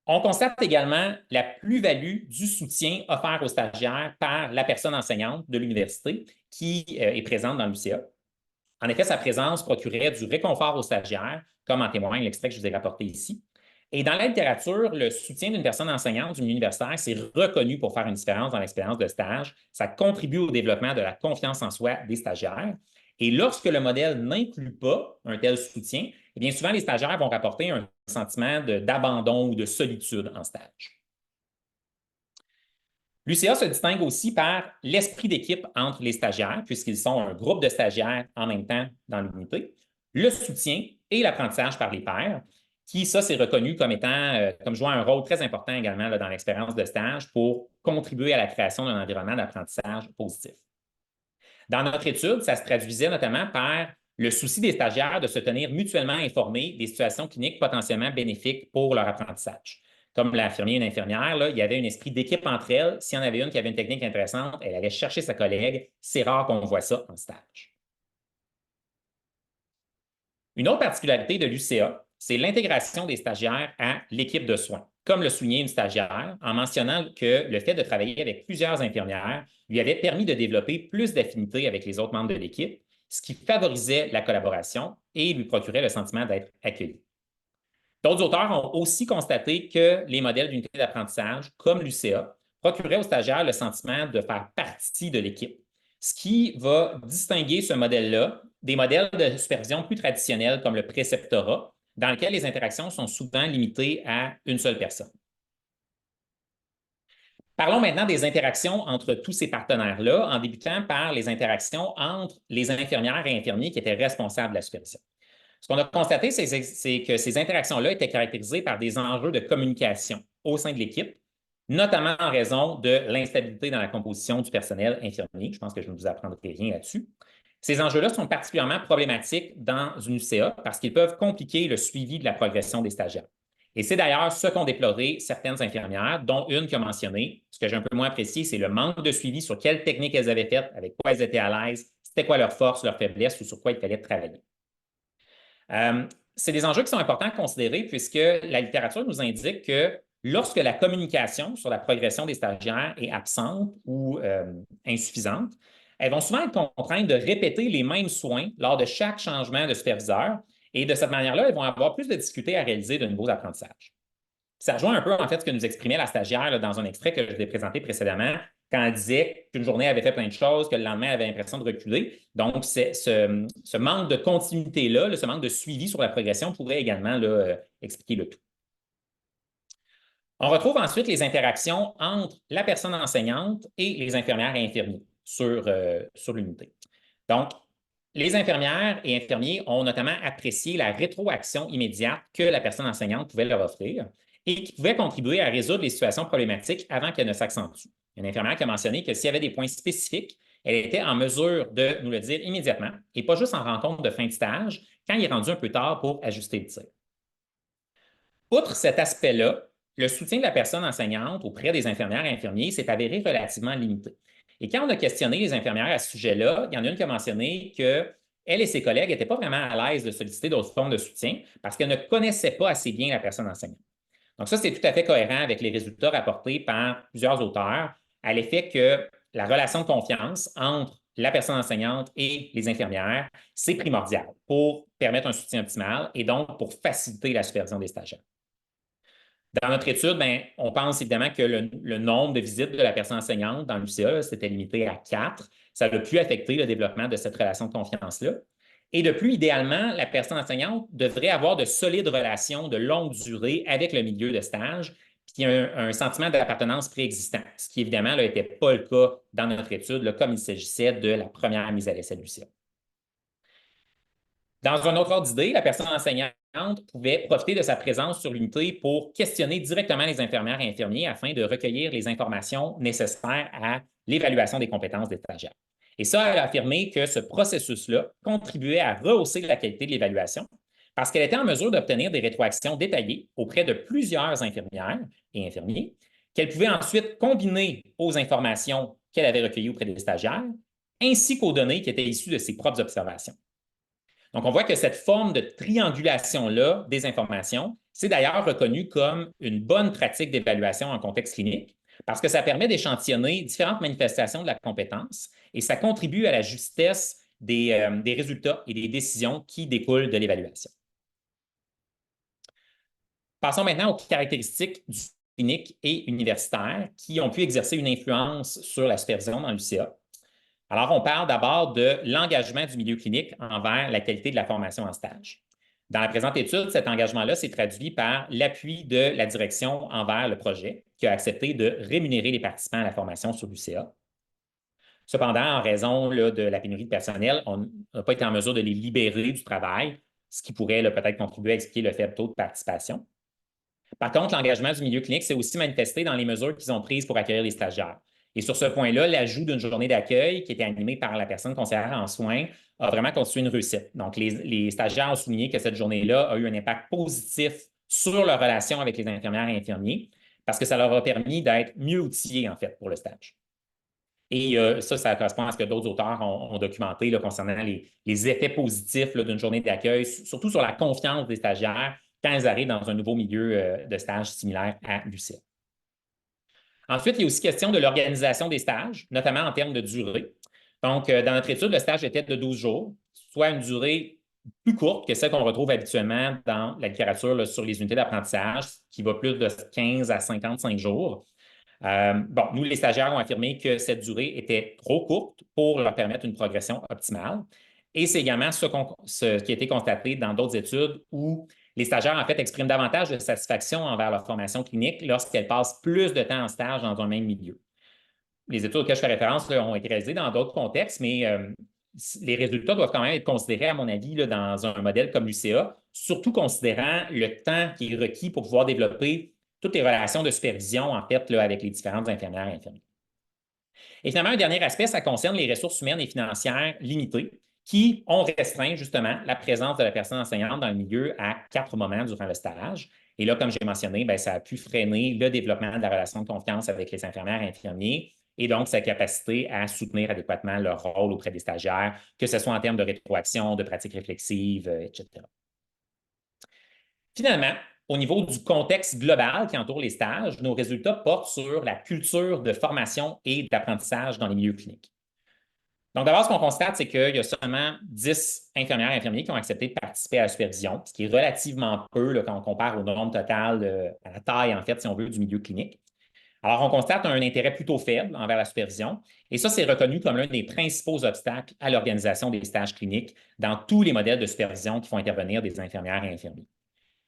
On constate également la plus-value du soutien offert aux stagiaires par la personne enseignante de l'université qui est présente dans l'UCA. En effet, sa présence procurait du réconfort aux stagiaires, comme en témoigne l'extrait que je vous ai rapporté ici. Et dans la littérature, le soutien d'une personne enseignante d'une universitaire, c'est reconnu pour faire une différence dans l'expérience de stage. Ça contribue au développement de la confiance en soi des stagiaires. Et lorsque le modèle n'inclut pas un tel soutien, eh bien souvent les stagiaires vont rapporter un sentiment d'abandon ou de solitude en stage. L'UCA se distingue aussi par l'esprit d'équipe entre les stagiaires, puisqu'ils sont un groupe de stagiaires en même temps dans l'unité, le soutien et l'apprentissage par les pairs, qui, ça, c'est reconnu comme étant, comme jouant un rôle très important également dans l'expérience de stage pour contribuer à la création d'un environnement d'apprentissage positif. Dans notre étude, ça se traduisait notamment par le souci des stagiaires de se tenir mutuellement informés des situations cliniques potentiellement bénéfiques pour leur apprentissage. Comme l'infirmier et une infirmière, là, il y avait un esprit d'équipe entre elles. S'il y en avait une qui avait une technique intéressante, elle allait chercher sa collègue. C'est rare qu'on voit ça en stage. Une autre particularité de l'UCA, c'est l'intégration des stagiaires à l'équipe de soins. Comme le soulignait une stagiaire, en mentionnant que le fait de travailler avec plusieurs infirmières lui avait permis de développer plus d'affinité avec les autres membres de l'équipe, ce qui favorisait la collaboration et lui procurait le sentiment d'être accueilli. D'autres auteurs ont aussi constaté que les modèles d'unité d'apprentissage, comme l'UCA, procuraient aux stagiaires le sentiment de faire partie de l'équipe, ce qui va distinguer ce modèle-là des modèles de supervision plus traditionnels comme le préceptorat, dans lequel les interactions sont souvent limitées à une seule personne. Parlons maintenant des interactions entre tous ces partenaires-là, en débutant par les interactions entre les infirmières et infirmiers qui étaient responsables de la supervision. Ce qu'on a constaté, c'est que ces interactions-là étaient caractérisées par des enjeux de communication au sein de l'équipe, notamment en raison de l'instabilité dans la composition du personnel infirmier. Je pense que je ne vous apprendrai rien là-dessus. Ces enjeux-là sont particulièrement problématiques dans une UCA parce qu'ils peuvent compliquer le suivi de la progression des stagiaires. Et c'est d'ailleurs ce qu'ont déploré certaines infirmières, dont une qui a mentionné, ce que j'ai un peu moins apprécié, c'est le manque de suivi sur quelles techniques elles avaient faites, avec quoi elles étaient à l'aise, c'était quoi leurs forces, leurs faiblesses ou sur quoi il fallait travailler. C'est des enjeux qui sont importants à considérer puisque la littérature nous indique que lorsque la communication sur la progression des stagiaires est absente ou insuffisante, elles vont souvent être contraintes de répéter les mêmes soins lors de chaque changement de superviseur et de cette manière-là, elles vont avoir plus de difficultés à réaliser de nouveaux apprentissages. Ça rejoint un peu, en fait, ce que nous exprimait la stagiaire là, dans un extrait que je vous ai présenté précédemment, quand elle disait qu'une journée, elle avait fait plein de choses, que le lendemain, elle avait l'impression de reculer. Donc, ce manque de continuité-là, ce manque de suivi sur la progression pourrait également là, expliquer le tout. On retrouve ensuite les interactions entre la personne enseignante et les infirmières et infirmiers sur l'unité. Donc, les infirmières et infirmiers ont notamment apprécié la rétroaction immédiate que la personne enseignante pouvait leur offrir et qui pouvait contribuer à résoudre les situations problématiques avant qu'elles ne s'accentuent. Une infirmière qui a mentionné que s'il y avait des points spécifiques, elle était en mesure de nous le dire immédiatement et pas juste en rencontre de fin de stage, quand il est rendu un peu tard pour ajuster le tir. Outre cet aspect-là, le soutien de la personne enseignante auprès des infirmières et infirmiers s'est avéré relativement limité. Et quand on a questionné les infirmières à ce sujet-là, il y en a une qui a mentionné qu'elle et ses collègues n'étaient pas vraiment à l'aise de solliciter d'autres formes de soutien parce qu'elles ne connaissaient pas assez bien la personne enseignante. Donc ça, c'est tout à fait cohérent avec les résultats rapportés par plusieurs auteurs à l'effet que la relation de confiance entre la personne enseignante et les infirmières, c'est primordial pour permettre un soutien optimal et donc pour faciliter la supervision des stagiaires. Dans notre étude, on pense évidemment que le nombre de visites de la personne enseignante dans l'UCA, c'était limité à 4. Ça a pu affecter le développement de cette relation de confiance-là. Et de plus, idéalement, la personne enseignante devrait avoir de solides relations de longue durée avec le milieu de stage, puis un sentiment d'appartenance préexistant, ce qui évidemment n'était pas le cas dans notre étude, là, comme il s'agissait de la première mise à l'essai de l'UCA. Dans un autre ordre d'idée, la personne enseignante pouvait profiter de sa présence sur l'unité pour questionner directement les infirmières et infirmiers afin de recueillir les informations nécessaires à l'évaluation des compétences des stagiaires. Et ça, elle a affirmé que ce processus-là contribuait à rehausser la qualité de l'évaluation parce qu'elle était en mesure d'obtenir des rétroactions détaillées auprès de plusieurs infirmières et infirmiers qu'elle pouvait ensuite combiner aux informations qu'elle avait recueillies auprès des stagiaires ainsi qu'aux données qui étaient issues de ses propres observations. Donc, on voit que cette forme de triangulation-là des informations, c'est d'ailleurs reconnu comme une bonne pratique d'évaluation en contexte clinique parce que ça permet d'échantillonner différentes manifestations de la compétence et ça contribue à la justesse des résultats et des décisions qui découlent de l'évaluation. Passons maintenant aux caractéristiques du clinique et universitaire qui ont pu exercer une influence sur la supervision dans l'UCA. Alors, on parle d'abord de l'engagement du milieu clinique envers la qualité de la formation en stage. Dans la présente étude, cet engagement-là s'est traduit par l'appui de la direction envers le projet, qui a accepté de rémunérer les participants à la formation sur l'UCA. Cependant, en raison là, de la pénurie de personnel, on n'a pas été en mesure de les libérer du travail, ce qui pourrait peut-être contribuer à expliquer le faible taux de participation. Par contre, l'engagement du milieu clinique s'est aussi manifesté dans les mesures qu'ils ont prises pour accueillir les stagiaires. Et sur ce point-là, l'ajout d'une journée d'accueil qui était animée par la personne conseillère en soins a vraiment constitué une réussite. Donc, les stagiaires ont souligné que cette journée-là a eu un impact positif sur leur relation avec les infirmières et infirmiers parce que ça leur a permis d'être mieux outillés, en fait, pour le stage. Et ça correspond à ce que d'autres auteurs ont documenté là, concernant les effets positifs d'une journée d'accueil, surtout sur la confiance des stagiaires quand ils arrivent dans un nouveau milieu de stage similaire à l'UCA. Ensuite, il y a aussi question de l'organisation des stages, notamment en termes de durée. Donc, dans notre étude, le stage était de 12 jours, soit une durée plus courte que celle qu'on retrouve habituellement dans la littérature là, sur les unités d'apprentissage, qui va plus de 15 à 55 jours. Nous, les stagiaires ont affirmé que cette durée était trop courte pour leur permettre une progression optimale. Et c'est également ce qui a été constaté dans d'autres études où les stagiaires, en fait, expriment davantage de satisfaction envers leur formation clinique lorsqu'elles passent plus de temps en stage dans un même milieu. Les études auxquelles je fais référence là, ont été réalisées dans d'autres contextes, mais les résultats doivent quand même être considérés, à mon avis, là, dans un modèle comme l'UCA, surtout considérant le temps qui est requis pour pouvoir développer toutes les relations de supervision, en fait, là, avec les différentes infirmières et infirmiers. Et finalement, un dernier aspect, ça concerne les ressources humaines et financières limitées qui ont restreint justement la présence de la personne enseignante dans le milieu à 4 moments durant le stage. Et là, comme j'ai mentionné, ça a pu freiner le développement de la relation de confiance avec les infirmières et infirmiers et donc sa capacité à soutenir adéquatement leur rôle auprès des stagiaires, que ce soit en termes de rétroaction, de pratiques réflexives, etc. Finalement, au niveau du contexte global qui entoure les stages, nos résultats portent sur la culture de formation et d'apprentissage dans les milieux cliniques. Donc, d'abord, ce qu'on constate, c'est qu'il y a seulement 10 infirmières et infirmiers qui ont accepté de participer à la supervision, ce qui est relativement peu là, quand on compare au nombre total, à la taille, en fait, si on veut, du milieu clinique. Alors, on constate un intérêt plutôt faible envers la supervision, et ça, c'est reconnu comme l'un des principaux obstacles à l'organisation des stages cliniques dans tous les modèles de supervision qui font intervenir des infirmières et infirmiers.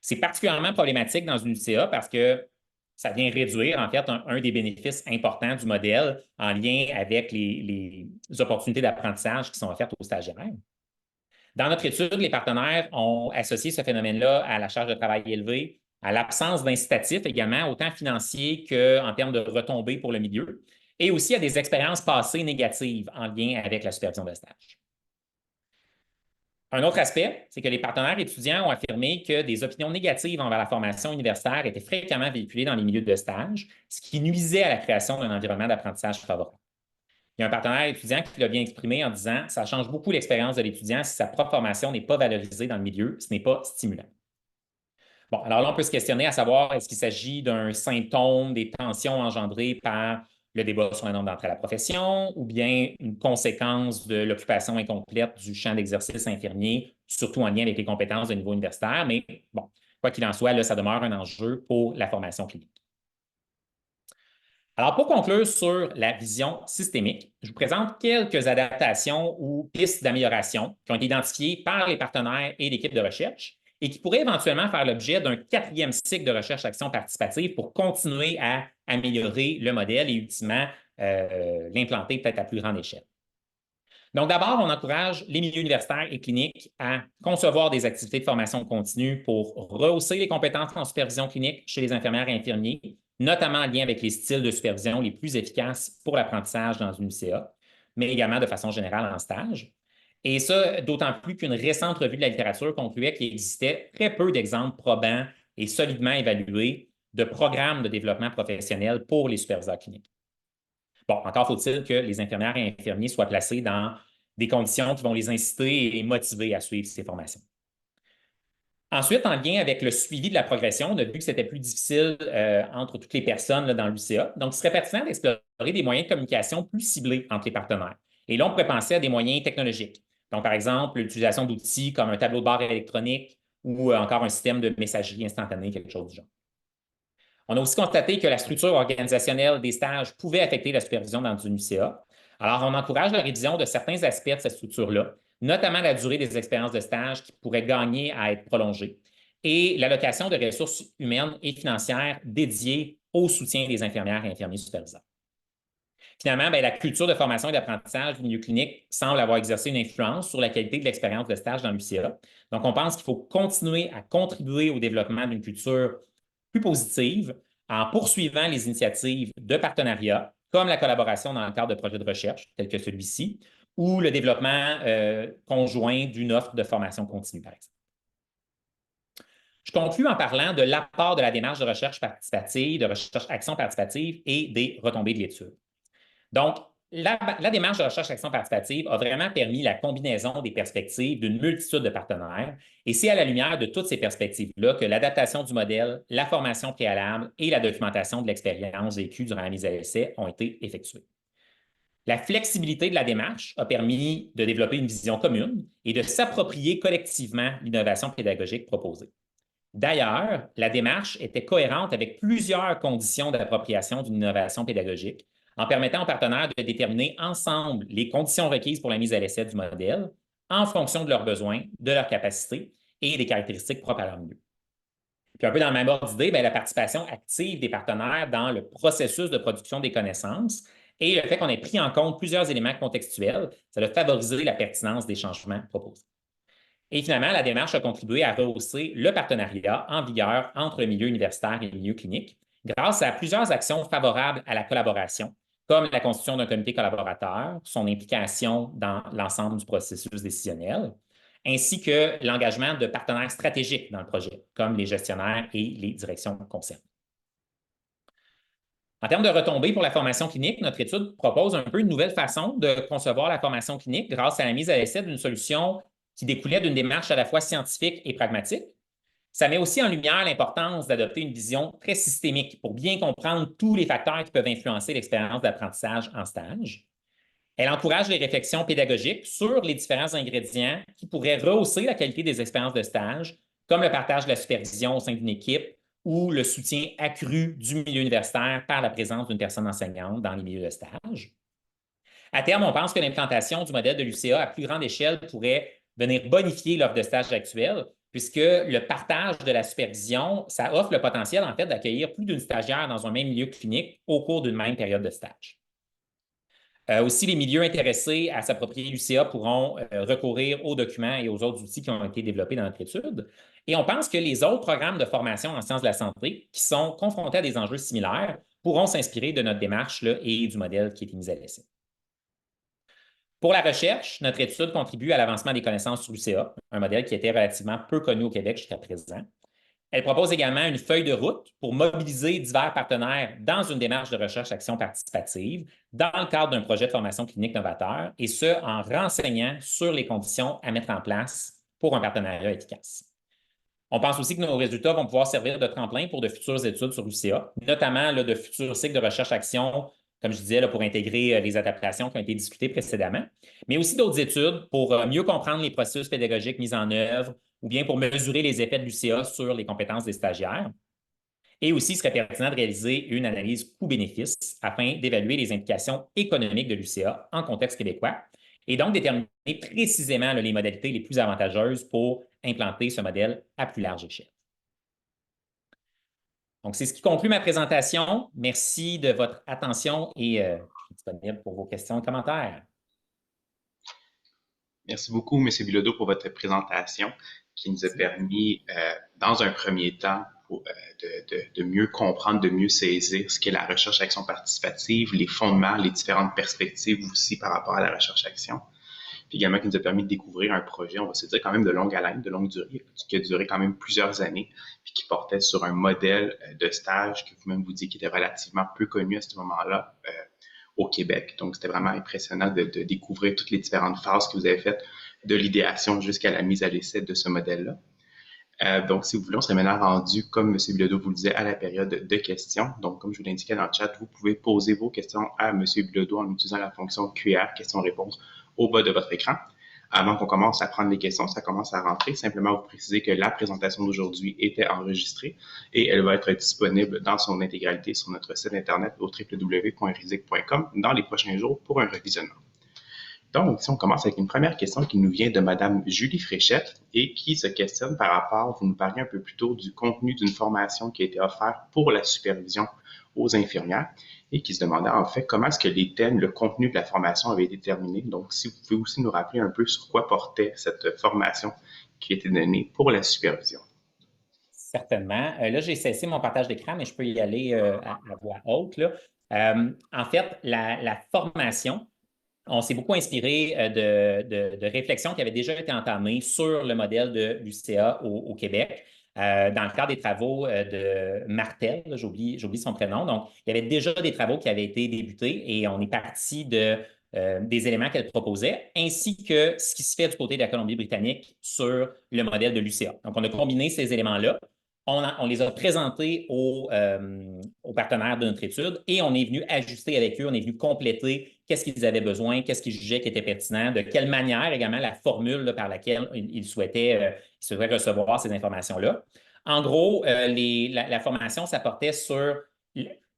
C'est particulièrement problématique dans une UCA parce que ça vient réduire, en fait, un des bénéfices importants du modèle en lien avec les opportunités d'apprentissage qui sont offertes aux stagiaires. Dans notre étude, les partenaires ont associé ce phénomène-là à la charge de travail élevée, à l'absence d'incitatifs également, autant financiers qu'en termes de retombées pour le milieu, et aussi à des expériences passées négatives en lien avec la supervision de stage. Un autre aspect, c'est que les partenaires étudiants ont affirmé que des opinions négatives envers la formation universitaire étaient fréquemment véhiculées dans les milieux de stage, ce qui nuisait à la création d'un environnement d'apprentissage favorable. Il y a un partenaire étudiant qui l'a bien exprimé en disant « Ça change beaucoup l'expérience de l'étudiant si sa propre formation n'est pas valorisée dans le milieu, ce n'est pas stimulant ». Bon, alors là, on peut se questionner à savoir est-ce qu'il s'agit d'un symptôme des tensions engendrées par le débat sur un nombre d'entrées à la profession ou bien une conséquence de l'occupation incomplète du champ d'exercice infirmier, surtout en lien avec les compétences de niveau universitaire. Mais bon, quoi qu'il en soit, là, ça demeure un enjeu pour la formation clinique. Alors, pour conclure sur la vision systémique, je vous présente quelques adaptations ou pistes d'amélioration qui ont été identifiées par les partenaires et l'équipe de recherche et qui pourraient éventuellement faire l'objet d'un 4e cycle de recherche-action participative pour continuer à améliorer le modèle et ultimement l'implanter peut-être à plus grande échelle. Donc, d'abord, on encourage les milieux universitaires et cliniques à concevoir des activités de formation continue pour rehausser les compétences en supervision clinique chez les infirmières et infirmiers, notamment en lien avec les styles de supervision les plus efficaces pour l'apprentissage dans une UCA, mais également de façon générale en stage. Et ça, d'autant plus qu'une récente revue de la littérature concluait qu'il existait très peu d'exemples probants et solidement évalués de programmes de développement professionnel pour les superviseurs cliniques. Bon, encore faut-il que les infirmières et infirmiers soient placés dans des conditions qui vont les inciter et les motiver à suivre ces formations. Ensuite, en lien avec le suivi de la progression, on a vu que c'était plus difficile entre toutes les personnes là, dans l'UCA. Donc, il serait pertinent d'explorer des moyens de communication plus ciblés entre les partenaires. Et là, on pourrait penser à des moyens technologiques. Donc, par exemple, l'utilisation d'outils comme un tableau de bord électronique ou encore un système de messagerie instantanée, quelque chose du genre. On a aussi constaté que la structure organisationnelle des stages pouvait affecter la supervision dans une UCA. Alors, on encourage la révision de certains aspects de cette structure-là, notamment la durée des expériences de stage qui pourraient gagner à être prolongées et l'allocation de ressources humaines et financières dédiées au soutien des infirmières et infirmiers superviseurs. Finalement, la culture de formation et d'apprentissage du milieu clinique semble avoir exercé une influence sur la qualité de l'expérience de stage dans l'UCA. Donc, on pense qu'il faut continuer à contribuer au développement d'une culture plus positive en poursuivant les initiatives de partenariat, comme la collaboration dans le cadre de projets de recherche, tels que celui-ci, ou le développement conjoint d'une offre de formation continue, par exemple. Je conclue en parlant de l'apport de la démarche de recherche participative, de recherche-action participative et des retombées de l'étude. Donc, la démarche de recherche-action participative a vraiment permis la combinaison des perspectives d'une multitude de partenaires et c'est à la lumière de toutes ces perspectives-là que l'adaptation du modèle, la formation préalable et la documentation de l'expérience vécue durant la mise à l'essai ont été effectuées. La flexibilité de la démarche a permis de développer une vision commune et de s'approprier collectivement l'innovation pédagogique proposée. D'ailleurs, la démarche était cohérente avec plusieurs conditions d'appropriation d'une innovation pédagogique, en permettant aux partenaires de déterminer ensemble les conditions requises pour la mise à l'essai du modèle en fonction de leurs besoins, de leurs capacités et des caractéristiques propres à leur milieu. Puis un peu dans le même ordre d'idée, la participation active des partenaires dans le processus de production des connaissances et le fait qu'on ait pris en compte plusieurs éléments contextuels, ça a favorisé la pertinence des changements proposés. Et finalement, la démarche a contribué à rehausser le partenariat en vigueur entre le milieu universitaire et le milieu clinique grâce à plusieurs actions favorables à la collaboration, comme la constitution d'un comité collaborateur, son implication dans l'ensemble du processus décisionnel, ainsi que l'engagement de partenaires stratégiques dans le projet, comme les gestionnaires et les directions concernées. En termes de retombées pour la formation clinique, notre étude propose un peu une nouvelle façon de concevoir la formation clinique grâce à la mise à l'essai d'une solution qui découlait d'une démarche à la fois scientifique et pragmatique. Ça met aussi en lumière l'importance d'adopter une vision très systémique pour bien comprendre tous les facteurs qui peuvent influencer l'expérience d'apprentissage en stage. Elle encourage les réflexions pédagogiques sur les différents ingrédients qui pourraient rehausser la qualité des expériences de stage, comme le partage de la supervision au sein d'une équipe ou le soutien accru du milieu universitaire par la présence d'une personne enseignante dans les milieux de stage. À terme, on pense que l'implantation du modèle de l'UCA à plus grande échelle pourrait venir bonifier l'offre de stage actuelle, puisque le partage de la supervision, ça offre le potentiel, en fait, d'accueillir plus d'une stagiaire dans un même milieu clinique au cours d'une même période de stage. Aussi, les milieux intéressés à s'approprier l'UCA pourront recourir aux documents et aux autres outils qui ont été développés dans notre étude. Et on pense que les autres programmes de formation en sciences de la santé qui sont confrontés à des enjeux similaires pourront s'inspirer de notre démarche là, et du modèle qui est mis à l'essai. Pour la recherche, notre étude contribue à l'avancement des connaissances sur l'UCA, un modèle qui était relativement peu connu au Québec jusqu'à présent. Elle propose également une feuille de route pour mobiliser divers partenaires dans une démarche de recherche-action participative dans le cadre d'un projet de formation clinique novateur, et ce, en renseignant sur les conditions à mettre en place pour un partenariat efficace. On pense aussi que nos résultats vont pouvoir servir de tremplin pour de futures études sur l'UCA, notamment là, de futurs cycles de recherche-action, comme je disais, là, pour intégrer les adaptations qui ont été discutées précédemment, mais aussi d'autres études pour mieux comprendre les processus pédagogiques mis en œuvre ou bien pour mesurer les effets de l'UCA sur les compétences des stagiaires. Et aussi, il serait pertinent de réaliser une analyse coût-bénéfice afin d'évaluer les implications économiques de l'UCA en contexte québécois et donc déterminer précisément les modalités les plus avantageuses pour implanter ce modèle à plus large échelle. Donc, c'est ce qui conclut ma présentation. Merci de votre attention et je suis disponible pour vos questions et commentaires. Merci beaucoup, M. Bilodeau, pour votre présentation qui nous a permis, dans un premier temps, de mieux comprendre, de mieux saisir ce qu'est la recherche-action participative, les fondements, les différentes perspectives aussi par rapport à la recherche-action. Puis également qui nous a permis de découvrir un projet, on va se dire quand même de longue haleine, de longue durée, qui a duré quand même plusieurs années, puis qui portait sur un modèle de stage que vous-même vous dites qui était relativement peu connu à ce moment-là au Québec. Donc, c'était vraiment impressionnant de découvrir toutes les différentes phases que vous avez faites de l'idéation jusqu'à la mise à l'essai de ce modèle-là. Donc, si vous voulez, on serait maintenant rendu, comme M. Bilodeau vous le disait, à la période de questions. Donc, comme je vous l'indiquais dans le chat, vous pouvez poser vos questions à M. Bilodeau en utilisant la fonction QR, questions-réponses, au bas de votre écran. Avant qu'on commence à prendre les questions, ça commence à rentrer. Simplement vous préciser que la présentation d'aujourd'hui était enregistrée et elle va être disponible dans son intégralité sur notre site internet au www.risic.com dans les prochains jours pour un revisionnement. Donc, si on commence avec une première question qui nous vient de Mme Julie Fréchette et qui se questionne par rapport, vous nous parliez un peu plus tôt du contenu d'une formation qui a été offerte pour la supervision aux infirmières et qui se demandait en fait comment est-ce que les thèmes, le contenu de la formation avait été déterminé. Donc, si vous pouvez aussi nous rappeler un peu sur quoi portait cette formation qui a été donnée pour la supervision. Certainement. Là, j'ai cessé mon partage d'écran, mais je peux y aller à voix haute, là. En fait, la formation, on s'est beaucoup inspiré de réflexions qui avaient déjà été entamées sur le modèle de l'UCA au Québec. Dans le cadre des travaux de Martel, j'oublie son prénom. Donc, il y avait déjà des travaux qui avaient été débutés et on est parti des éléments qu'elle proposait, ainsi que ce qui se fait du côté de la Colombie-Britannique sur le modèle de l'UCA. Donc, on a combiné ces éléments-là. On les a présentés aux partenaires de notre étude et on est venu ajuster avec eux, on est venu compléter qu'est-ce qu'ils avaient besoin, qu'est-ce qu'ils jugeaient qui était pertinent, de quelle manière également la formule là, par laquelle ils souhaitaient recevoir ces informations-là. En gros, la formation, ça portait sur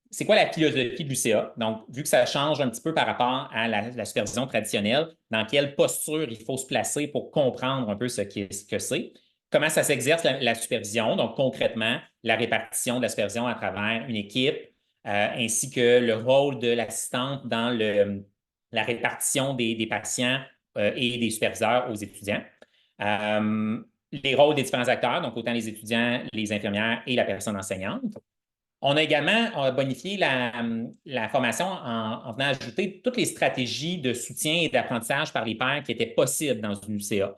c'est quoi la philosophie de l'UCA. Donc, vu que ça change un petit peu par rapport à la supervision traditionnelle, dans quelle posture il faut se placer pour comprendre un peu ce que c'est. Comment ça s'exerce la supervision, donc concrètement, la répartition de la supervision à travers une équipe, ainsi que le rôle de l'assistante dans la répartition des patients et des superviseurs aux étudiants. Les rôles des différents acteurs, donc autant les étudiants, les infirmières et la personne enseignante. On a également bonifié la formation en venant ajouter toutes les stratégies de soutien et d'apprentissage par les pairs qui étaient possibles dans une UCA.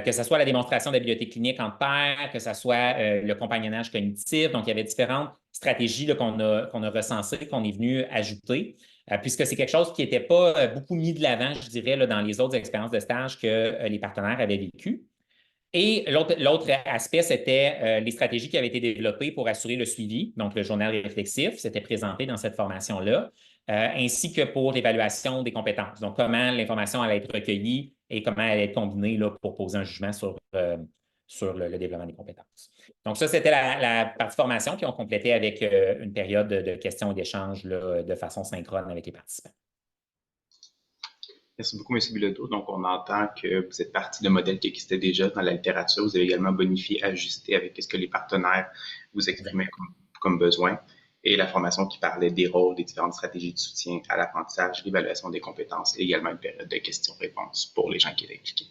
Que ce soit la démonstration d'habileté clinique entre pairs, que ce soit le compagnonnage cognitif. Donc, il y avait différentes stratégies qu'on a recensées, qu'on est venu ajouter, puisque c'est quelque chose qui n'était pas beaucoup mis de l'avant, je dirais, là, dans les autres expériences de stage que les partenaires avaient vécues. Et l'autre aspect, c'était les stratégies qui avaient été développées pour assurer le suivi. Donc, le journal réflexif, c'était présenté dans cette formation-là, ainsi que pour l'évaluation des compétences. Donc, comment l'information allait être recueillie et comment elle allait être combinée là, pour poser un jugement sur le développement des compétences. Donc, ça, c'était la partie formation qui ont complété avec une période de questions et d'échanges de façon synchrone avec les participants. Merci beaucoup, M. Bilodeau. Donc, on entend que vous êtes parti de modèles qui existaient déjà dans la littérature. Vous avez également bonifié, ajusté avec ce que les partenaires vous exprimaient comme besoin. Et la formation qui parlait des rôles, des différentes stratégies de soutien à l'apprentissage, l'évaluation des compétences et également une période de questions-réponses pour les gens qui étaient impliqués.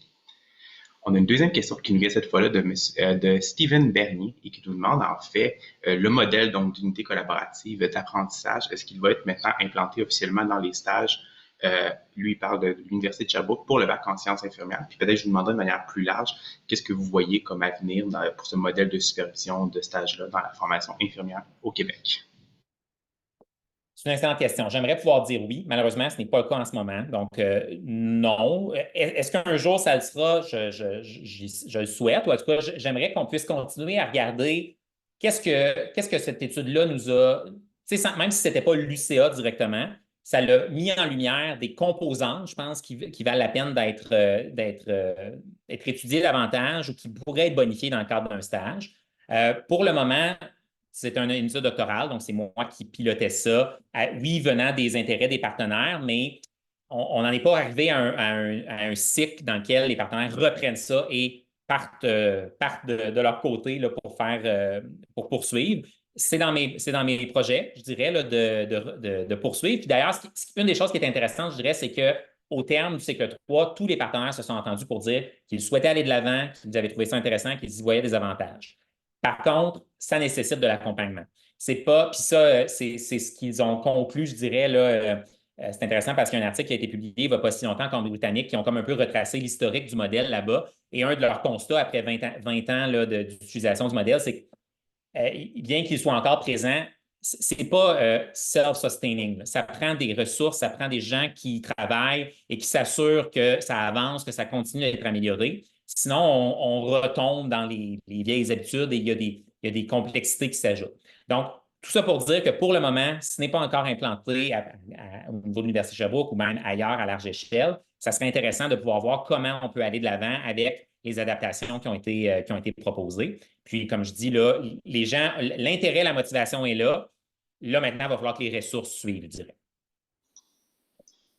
On a une deuxième question qui nous vient cette fois-là de Steven Bernier et qui nous demande en fait le modèle donc d'unité collaborative d'apprentissage. Est-ce qu'il va être maintenant implanté officiellement dans les stages? Lui, il parle de l'Université de Sherbrooke pour le bac en sciences infirmières. Puis peut-être je vous demanderai de manière plus large, qu'est-ce que vous voyez comme avenir pour ce modèle de supervision de stage-là dans la formation infirmière au Québec? C'est une excellente question. J'aimerais pouvoir dire oui. Malheureusement, ce n'est pas le cas en ce moment. Donc, non. Est-ce qu'un jour, ça le sera? Je le souhaite. Ou en tout cas, j'aimerais qu'on puisse continuer à regarder qu'est-ce que cette étude-là nous a. Tu sais, même si ce n'était pas l'UCA directement, ça l'a mis en lumière des composantes, je pense, qui valent la peine d'être étudiées davantage ou qui pourraient être bonifiées dans le cadre d'un stage. Pour le moment, c'est une étude doctorale, donc c'est moi qui pilotais ça. Oui, venant des intérêts des partenaires, mais on n'en est pas arrivé à un cycle dans lequel les partenaires reprennent ça et partent de leur côté là, pour poursuivre. C'est dans mes projets, je dirais, là, de poursuivre. Puis d'ailleurs, une des choses qui est intéressante, je dirais, c'est qu'au terme du cycle 3, tous les partenaires se sont entendus pour dire qu'ils souhaitaient aller de l'avant, qu'ils avaient trouvé ça intéressant, qu'ils y voyaient des avantages. Par contre, ça nécessite de l'accompagnement. C'est pas, puis ça, c'est ce qu'ils ont conclu, je dirais, là. C'est intéressant parce qu'il y a un article qui a été publié il n'y a pas si longtemps qu'en Britannique qui ont comme un peu retracé l'historique du modèle là-bas. Et un de leurs constats après 20 ans là, d'utilisation du modèle, c'est que bien qu'il soit encore présent, c'est pas self-sustaining. Ça prend des ressources, ça prend des gens qui travaillent et qui s'assurent que ça avance, que ça continue à être amélioré. Sinon, on retombe dans les vieilles habitudes et il y a des complexités qui s'ajoutent. Donc, tout ça pour dire que pour le moment, ce n'est pas encore implanté au niveau de l'Université de Sherbrooke ou même ailleurs à large échelle. Ça serait intéressant de pouvoir voir comment on peut aller de l'avant avec les adaptations qui ont été proposées. Puis, comme je dis, là, les gens, l'intérêt, la motivation est là. Là, maintenant, il va falloir que les ressources suivent, je dirais.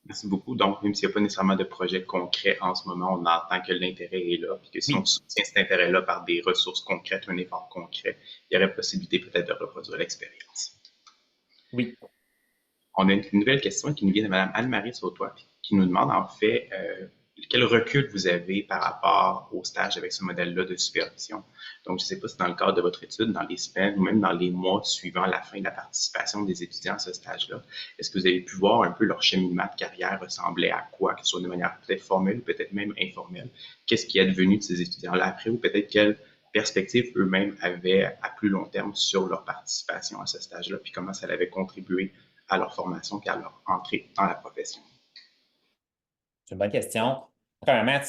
Merci beaucoup. Donc, même s'il n'y a pas nécessairement de projet concret en ce moment, on entend que l'intérêt est là, puis que si on Oui. soutient cet intérêt-là par des ressources concrètes, un effort concret, il y aurait possibilité peut-être de reproduire l'expérience. Oui. On a une nouvelle question qui nous vient de Mme Anne-Marie Sautois, qui nous demande en fait quel recul vous avez par rapport au stage avec ce modèle-là de supervision. Donc, je ne sais pas si dans le cadre de votre étude, dans les semaines ou même dans les mois suivant la fin de la participation des étudiants à ce stage-là, est-ce que vous avez pu voir un peu leur cheminement de carrière ressemblait à quoi, que ce soit de manière peut-être formelle ou peut-être même informelle? Qu'est-ce qui est devenu de ces étudiants-là après ou peut-être quelles perspectives eux-mêmes avaient à plus long terme sur leur participation à ce stage-là, puis comment ça avait contribué à leur formation et à leur entrée dans la profession? C'est une bonne question. Premièrement,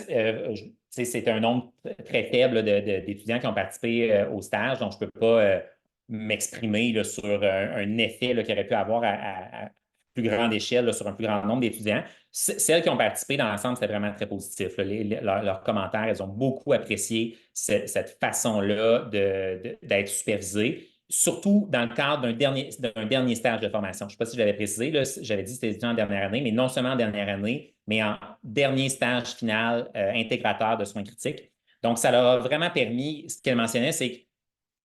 c'est un nombre très faible d'étudiants qui ont participé au stage, donc je ne peux pas m'exprimer là, sur un effet qu'il aurait pu avoir à plus grande échelle là, sur un plus grand nombre d'étudiants. Celles qui ont participé dans l'ensemble, c'était vraiment très positif. Leurs commentaires, elles ont beaucoup apprécié cette façon-là d'être supervisées, surtout dans le cadre d'un dernier stage de formation. Je ne sais pas si je l'avais précisé, j'avais dit que c'était étudiant en dernière année, mais non seulement en dernière année, mais en dernier stage final intégrateur de soins critiques. Donc, ça leur a vraiment permis, ce qu'elle mentionnait, c'est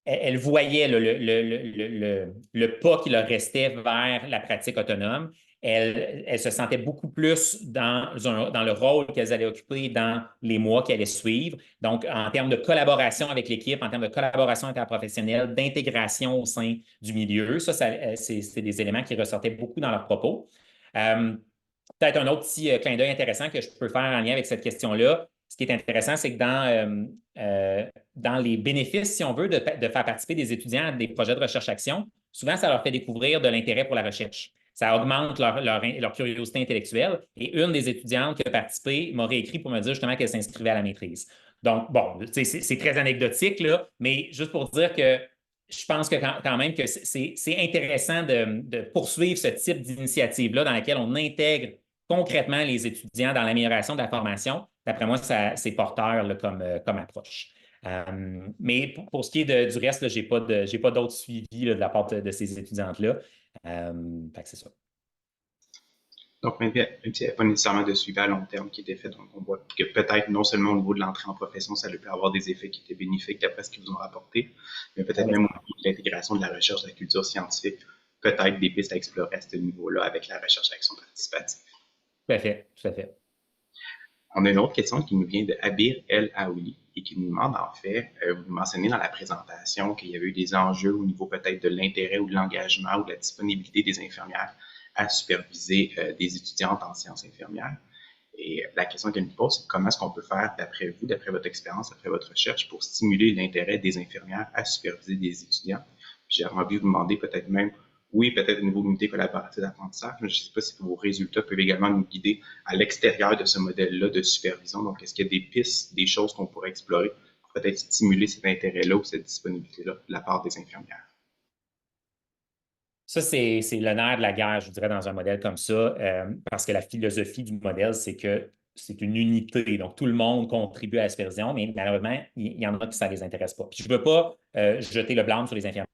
qu'elle voyait le pas qui leur restait vers la pratique autonome. Elle se sentait beaucoup plus dans le rôle qu'elles allaient occuper dans les mois qui allaient suivre. Donc, en termes de collaboration avec l'équipe, en termes de collaboration interprofessionnelle, d'intégration au sein du milieu, c'est des éléments qui ressortaient beaucoup dans leurs propos. Peut-être un autre petit clin d'œil intéressant que je peux faire en lien avec cette question-là. Ce qui est intéressant, c'est que dans les bénéfices, si on veut, de faire participer des étudiants à des projets de recherche-action, souvent, ça leur fait découvrir de l'intérêt pour la recherche. Ça augmente leur curiosité intellectuelle. Et une des étudiantes qui a participé m'a réécrit pour me dire justement qu'elle s'inscrivait à la maîtrise. Donc, bon, c'est très anecdotique, là, mais juste pour dire que je pense que quand même que c'est intéressant de poursuivre ce type d'initiative-là dans laquelle on intègre concrètement les étudiants dans l'amélioration de la formation. D'après moi, c'est porteur là, comme approche. Mais pour ce qui est du reste, je n'ai pas d'autres suivis là, de la part de ces étudiantes-là. C'est ça. Donc, même s'il n'y avait pas nécessairement de suivi à long terme qui était fait, donc on voit que peut-être non seulement au niveau de l'entrée en profession, ça a pu avoir des effets qui étaient bénéfiques d'après ce qu'ils vous ont rapporté, mais peut-être même au niveau de l'intégration de la recherche, de la culture scientifique, peut-être des pistes à explorer à ce niveau-là avec la recherche d'action participative. Tout à fait, tout à fait. On a une autre question qui nous vient de Abir El Aouli et qui nous demande en fait, vous mentionnez dans la présentation qu'il y avait eu des enjeux au niveau peut-être de l'intérêt ou de l'engagement ou de la disponibilité des infirmières à superviser des étudiantes en sciences infirmières. Et la question qu'elle nous pose, c'est comment est-ce qu'on peut faire, d'après vous, d'après votre expérience, d'après votre recherche, pour stimuler l'intérêt des infirmières à superviser des étudiants? J'ai envie de vous demander peut-être même oui, peut-être au niveau de l'unité collaborative d'apprentissage, mais je ne sais pas si vos résultats peuvent également nous guider à l'extérieur de ce modèle-là de supervision. Donc, est-ce qu'il y a des pistes, des choses qu'on pourrait explorer pour peut-être stimuler cet intérêt-là ou cette disponibilité-là de la part des infirmières? Ça, c'est le nerf de la guerre, je dirais, dans un modèle comme ça, parce que la philosophie du modèle, c'est que c'est une unité. Donc, tout le monde contribue à la supervision, mais malheureusement, il y en a qui ça ne les intéresse pas. Puis je ne veux pas jeter le blâme sur les infirmières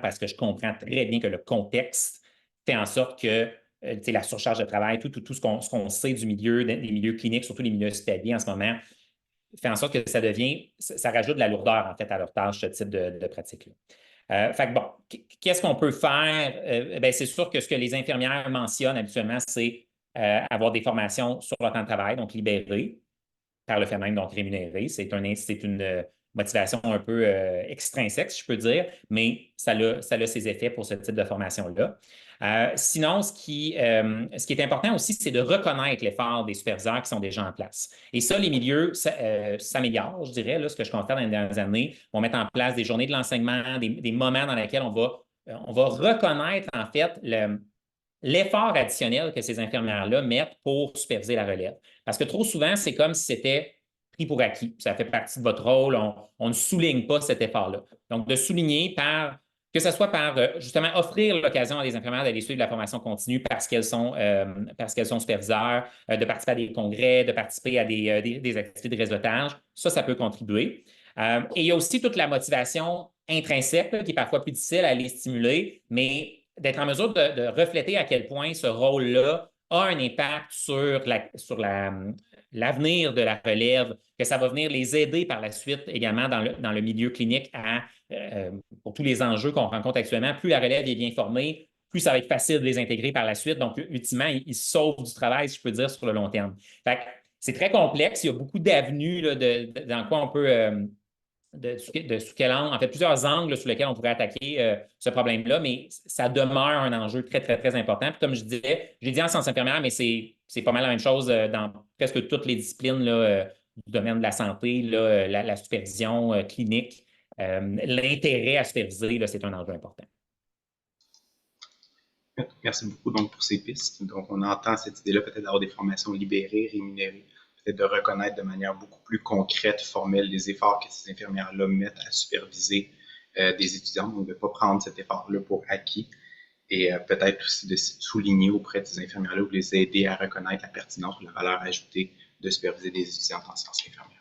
parce que je comprends très bien que le contexte fait en sorte que la surcharge de travail, tout ce qu'on sait du milieu, des milieux cliniques, surtout les milieux hospitaliers en ce moment, fait en sorte que ça rajoute de la lourdeur, en fait, à leur tâche, ce type de pratique-là. Fait que bon, qu'est-ce qu'on peut faire? Ben, c'est sûr que ce que les infirmières mentionnent habituellement, c'est avoir des formations sur le temps de travail, donc libéré, par le fait même, donc rémunéré. C'est une motivation un peu extrinsèque, si je peux dire, mais ça a ses effets pour ce type de formation-là. Sinon, ce qui est important aussi, c'est de reconnaître l'effort des superviseurs qui sont déjà en place. Et ça, les milieux s'améliorent, je dirais, là, ce que je constate dans les dernières années. On met en place des journées de l'enseignement, des moments dans lesquels on va reconnaître, en fait, l'effort additionnel que ces infirmières-là mettent pour superviser la relève. Parce que trop souvent, c'est comme si c'était pris pour acquis. Ça fait partie de votre rôle. On ne souligne pas cet effort-là. Donc, de souligner que ce soit par justement offrir l'occasion à des infirmières d'aller suivre la formation continue parce qu'elles sont superviseurs, de participer à des congrès, de participer à des activités de réseautage. Ça peut contribuer. Et il y a aussi toute la motivation intrinsèque qui est parfois plus difficile à aller stimuler, mais d'être en mesure de refléter à quel point ce rôle-là a un impact sur l'avenir de la relève, que ça va venir les aider par la suite également dans le milieu clinique pour tous les enjeux qu'on rencontre actuellement. Plus la relève est bien formée, plus ça va être facile de les intégrer par la suite. Donc, ultimement, ils se sauvent du travail, si je peux dire, sur le long terme. Fait que c'est très complexe. Il y a beaucoup d'avenues dans quoi on peut sous quel angle, en fait, plusieurs angles sur lesquels on pourrait attaquer ce problème-là, mais ça demeure un enjeu très, très, très important. Puis comme je disais, j'ai dit en sciences infirmières, mais c'est pas mal la même chose dans presque toutes les disciplines là, du domaine de la santé, là, la supervision clinique. L'intérêt à superviser, là, c'est un enjeu important. Merci beaucoup donc pour ces pistes. Donc, on entend cette idée-là peut-être d'avoir des formations libérées, rémunérées, peut-être de reconnaître de manière beaucoup plus concrète, formelle, les efforts que ces infirmières-là mettent à superviser des étudiants. Donc, de ne pas prendre cet effort-là pour acquis et peut-être aussi de souligner auprès des infirmières-là ou de les aider à reconnaître la pertinence ou la valeur ajoutée de superviser des étudiants en sciences infirmières.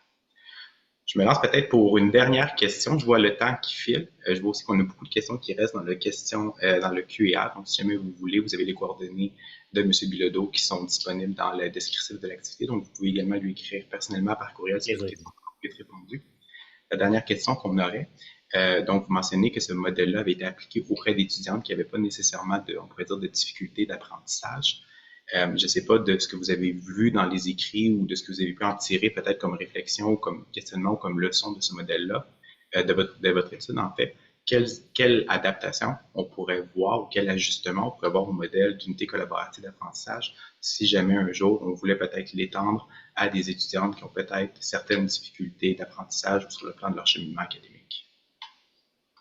Je me lance peut-être pour une dernière question. Je vois le temps qui file. Je vois aussi qu'on a beaucoup de questions qui restent dans le Q&A. Donc, si jamais vous voulez, vous avez les coordonnées de M. Bilodeau qui sont disponibles dans le descriptif de l'activité. Donc, vous pouvez également lui écrire personnellement par courriel si vos questions peuvent être répondues. La dernière question qu'on aurait, donc, vous mentionnez que ce modèle-là avait été appliqué auprès d'étudiantes qui n'avaient pas nécessairement on pourrait dire, de difficultés d'apprentissage. Je ne sais pas de ce que vous avez vu dans les écrits ou de ce que vous avez pu en tirer peut-être comme réflexion ou comme questionnement ou comme leçon de ce modèle-là, de votre étude en fait. Quelle adaptation on pourrait voir ou quel ajustement on pourrait voir au modèle d'unité collaborative d'apprentissage si jamais un jour on voulait peut-être l'étendre à des étudiantes qui ont peut-être certaines difficultés d'apprentissage ou sur le plan de leur cheminement académique?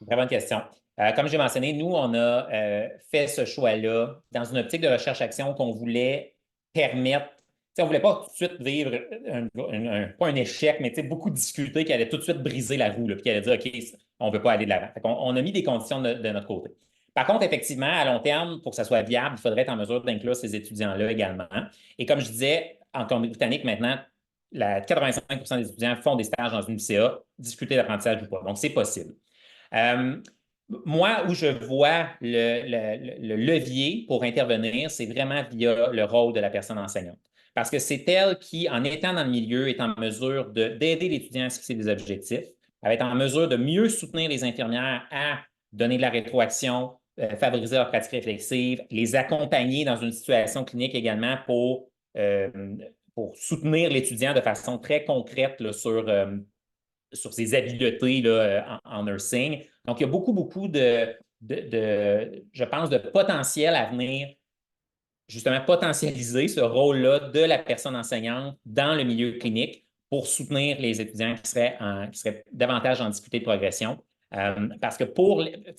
Très bonne question. Comme j'ai mentionné, nous, on a fait ce choix-là dans une optique de recherche-action qu'on voulait permettre. On ne voulait pas tout de suite vivre, pas un échec, mais beaucoup de difficultés qui allaient tout de suite briser la roue, là, puis qui allaient dire, OK, on ne veut pas aller de l'avant. On a mis des conditions de notre côté. Par contre, effectivement, à long terme, pour que ça soit viable, il faudrait être en mesure d'inclure ces étudiants-là également. Et comme je disais, en Colombie-Britannique, maintenant, 85% des étudiants font des stages dans une UCA, difficulté d'apprentissage ou pas. Donc, c'est possible. Moi, où je vois le levier pour intervenir, c'est vraiment via le rôle de la personne enseignante. Parce que c'est elle qui, en étant dans le milieu, est en mesure d'aider l'étudiant à se fixer des objectifs, elle va être en mesure de mieux soutenir les infirmières à donner de la rétroaction, favoriser leur pratique réflexive, les accompagner dans une situation clinique également pour soutenir l'étudiant de façon très concrète là, sur ses habiletés là, en nursing. Donc, il y a beaucoup, beaucoup je pense, de potentiel à venir justement potentialiser ce rôle-là de la personne enseignante dans le milieu clinique pour soutenir les étudiants qui seraient davantage en difficulté de progression. Parce que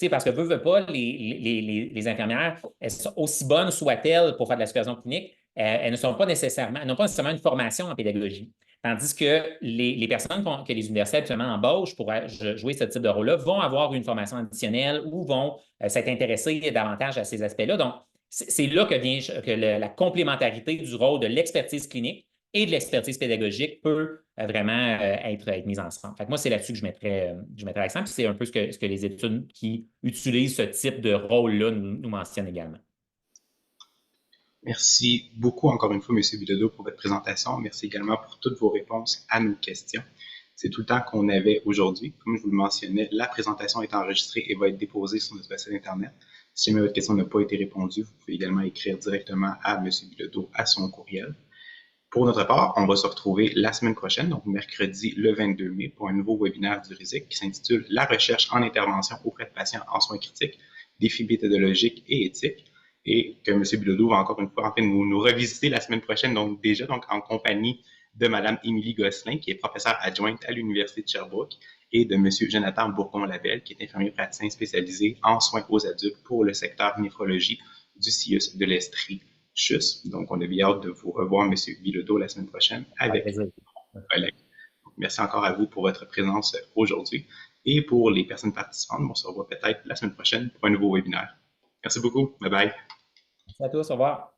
parce que veut pas, les infirmières, elles sont aussi bonnes soient-elles pour faire de la supervision clinique, elles ne sont pas nécessairement, elles n'ont pas nécessairement une formation en pédagogie. Tandis que les personnes que les universités actuellement embauchent pour jouer ce type de rôle-là vont avoir une formation additionnelle ou vont s'être intéressées davantage à ces aspects-là. Donc, c'est là que vient la complémentarité du rôle de l'expertise clinique et de l'expertise pédagogique peut vraiment être mise ensemble. Fait que moi, c'est là-dessus que je mettrais l'accent. Puis c'est un peu ce que les études qui utilisent ce type de rôle-là nous mentionnent également. Merci beaucoup encore une fois, M. Bilodeau, pour votre présentation. Merci également pour toutes vos réponses à nos questions. C'est tout le temps qu'on avait aujourd'hui. Comme je vous le mentionnais, la présentation est enregistrée et va être déposée sur notre site Internet. Si jamais votre question n'a pas été répondue, vous pouvez également écrire directement à M. Bilodeau à son courriel. Pour notre part, on va se retrouver la semaine prochaine, donc mercredi le 22 mai, pour un nouveau webinaire du RISIC qui s'intitule « La recherche en intervention auprès de patients en soins critiques, défis méthodologiques et éthiques » et que M. Bilodeau va encore une fois nous revisiter la semaine prochaine, donc déjà en compagnie de Mme Émilie Gosselin, qui est professeure adjointe à l'Université de Sherbrooke, et de M. Jonathan Bourgon-Labelle, qui est infirmier praticien spécialisé en soins aux adultes pour le secteur néphrologie du CIUS de l'Estrie. Donc, on a bien hâte de vous revoir, M. Bilodeau, la semaine prochaine avec vos collègues. Merci encore à vous pour votre présence aujourd'hui. Et pour les personnes participantes, on se revoit peut-être la semaine prochaine pour un nouveau webinaire. Merci beaucoup. Bye bye. Merci à tous. Au revoir.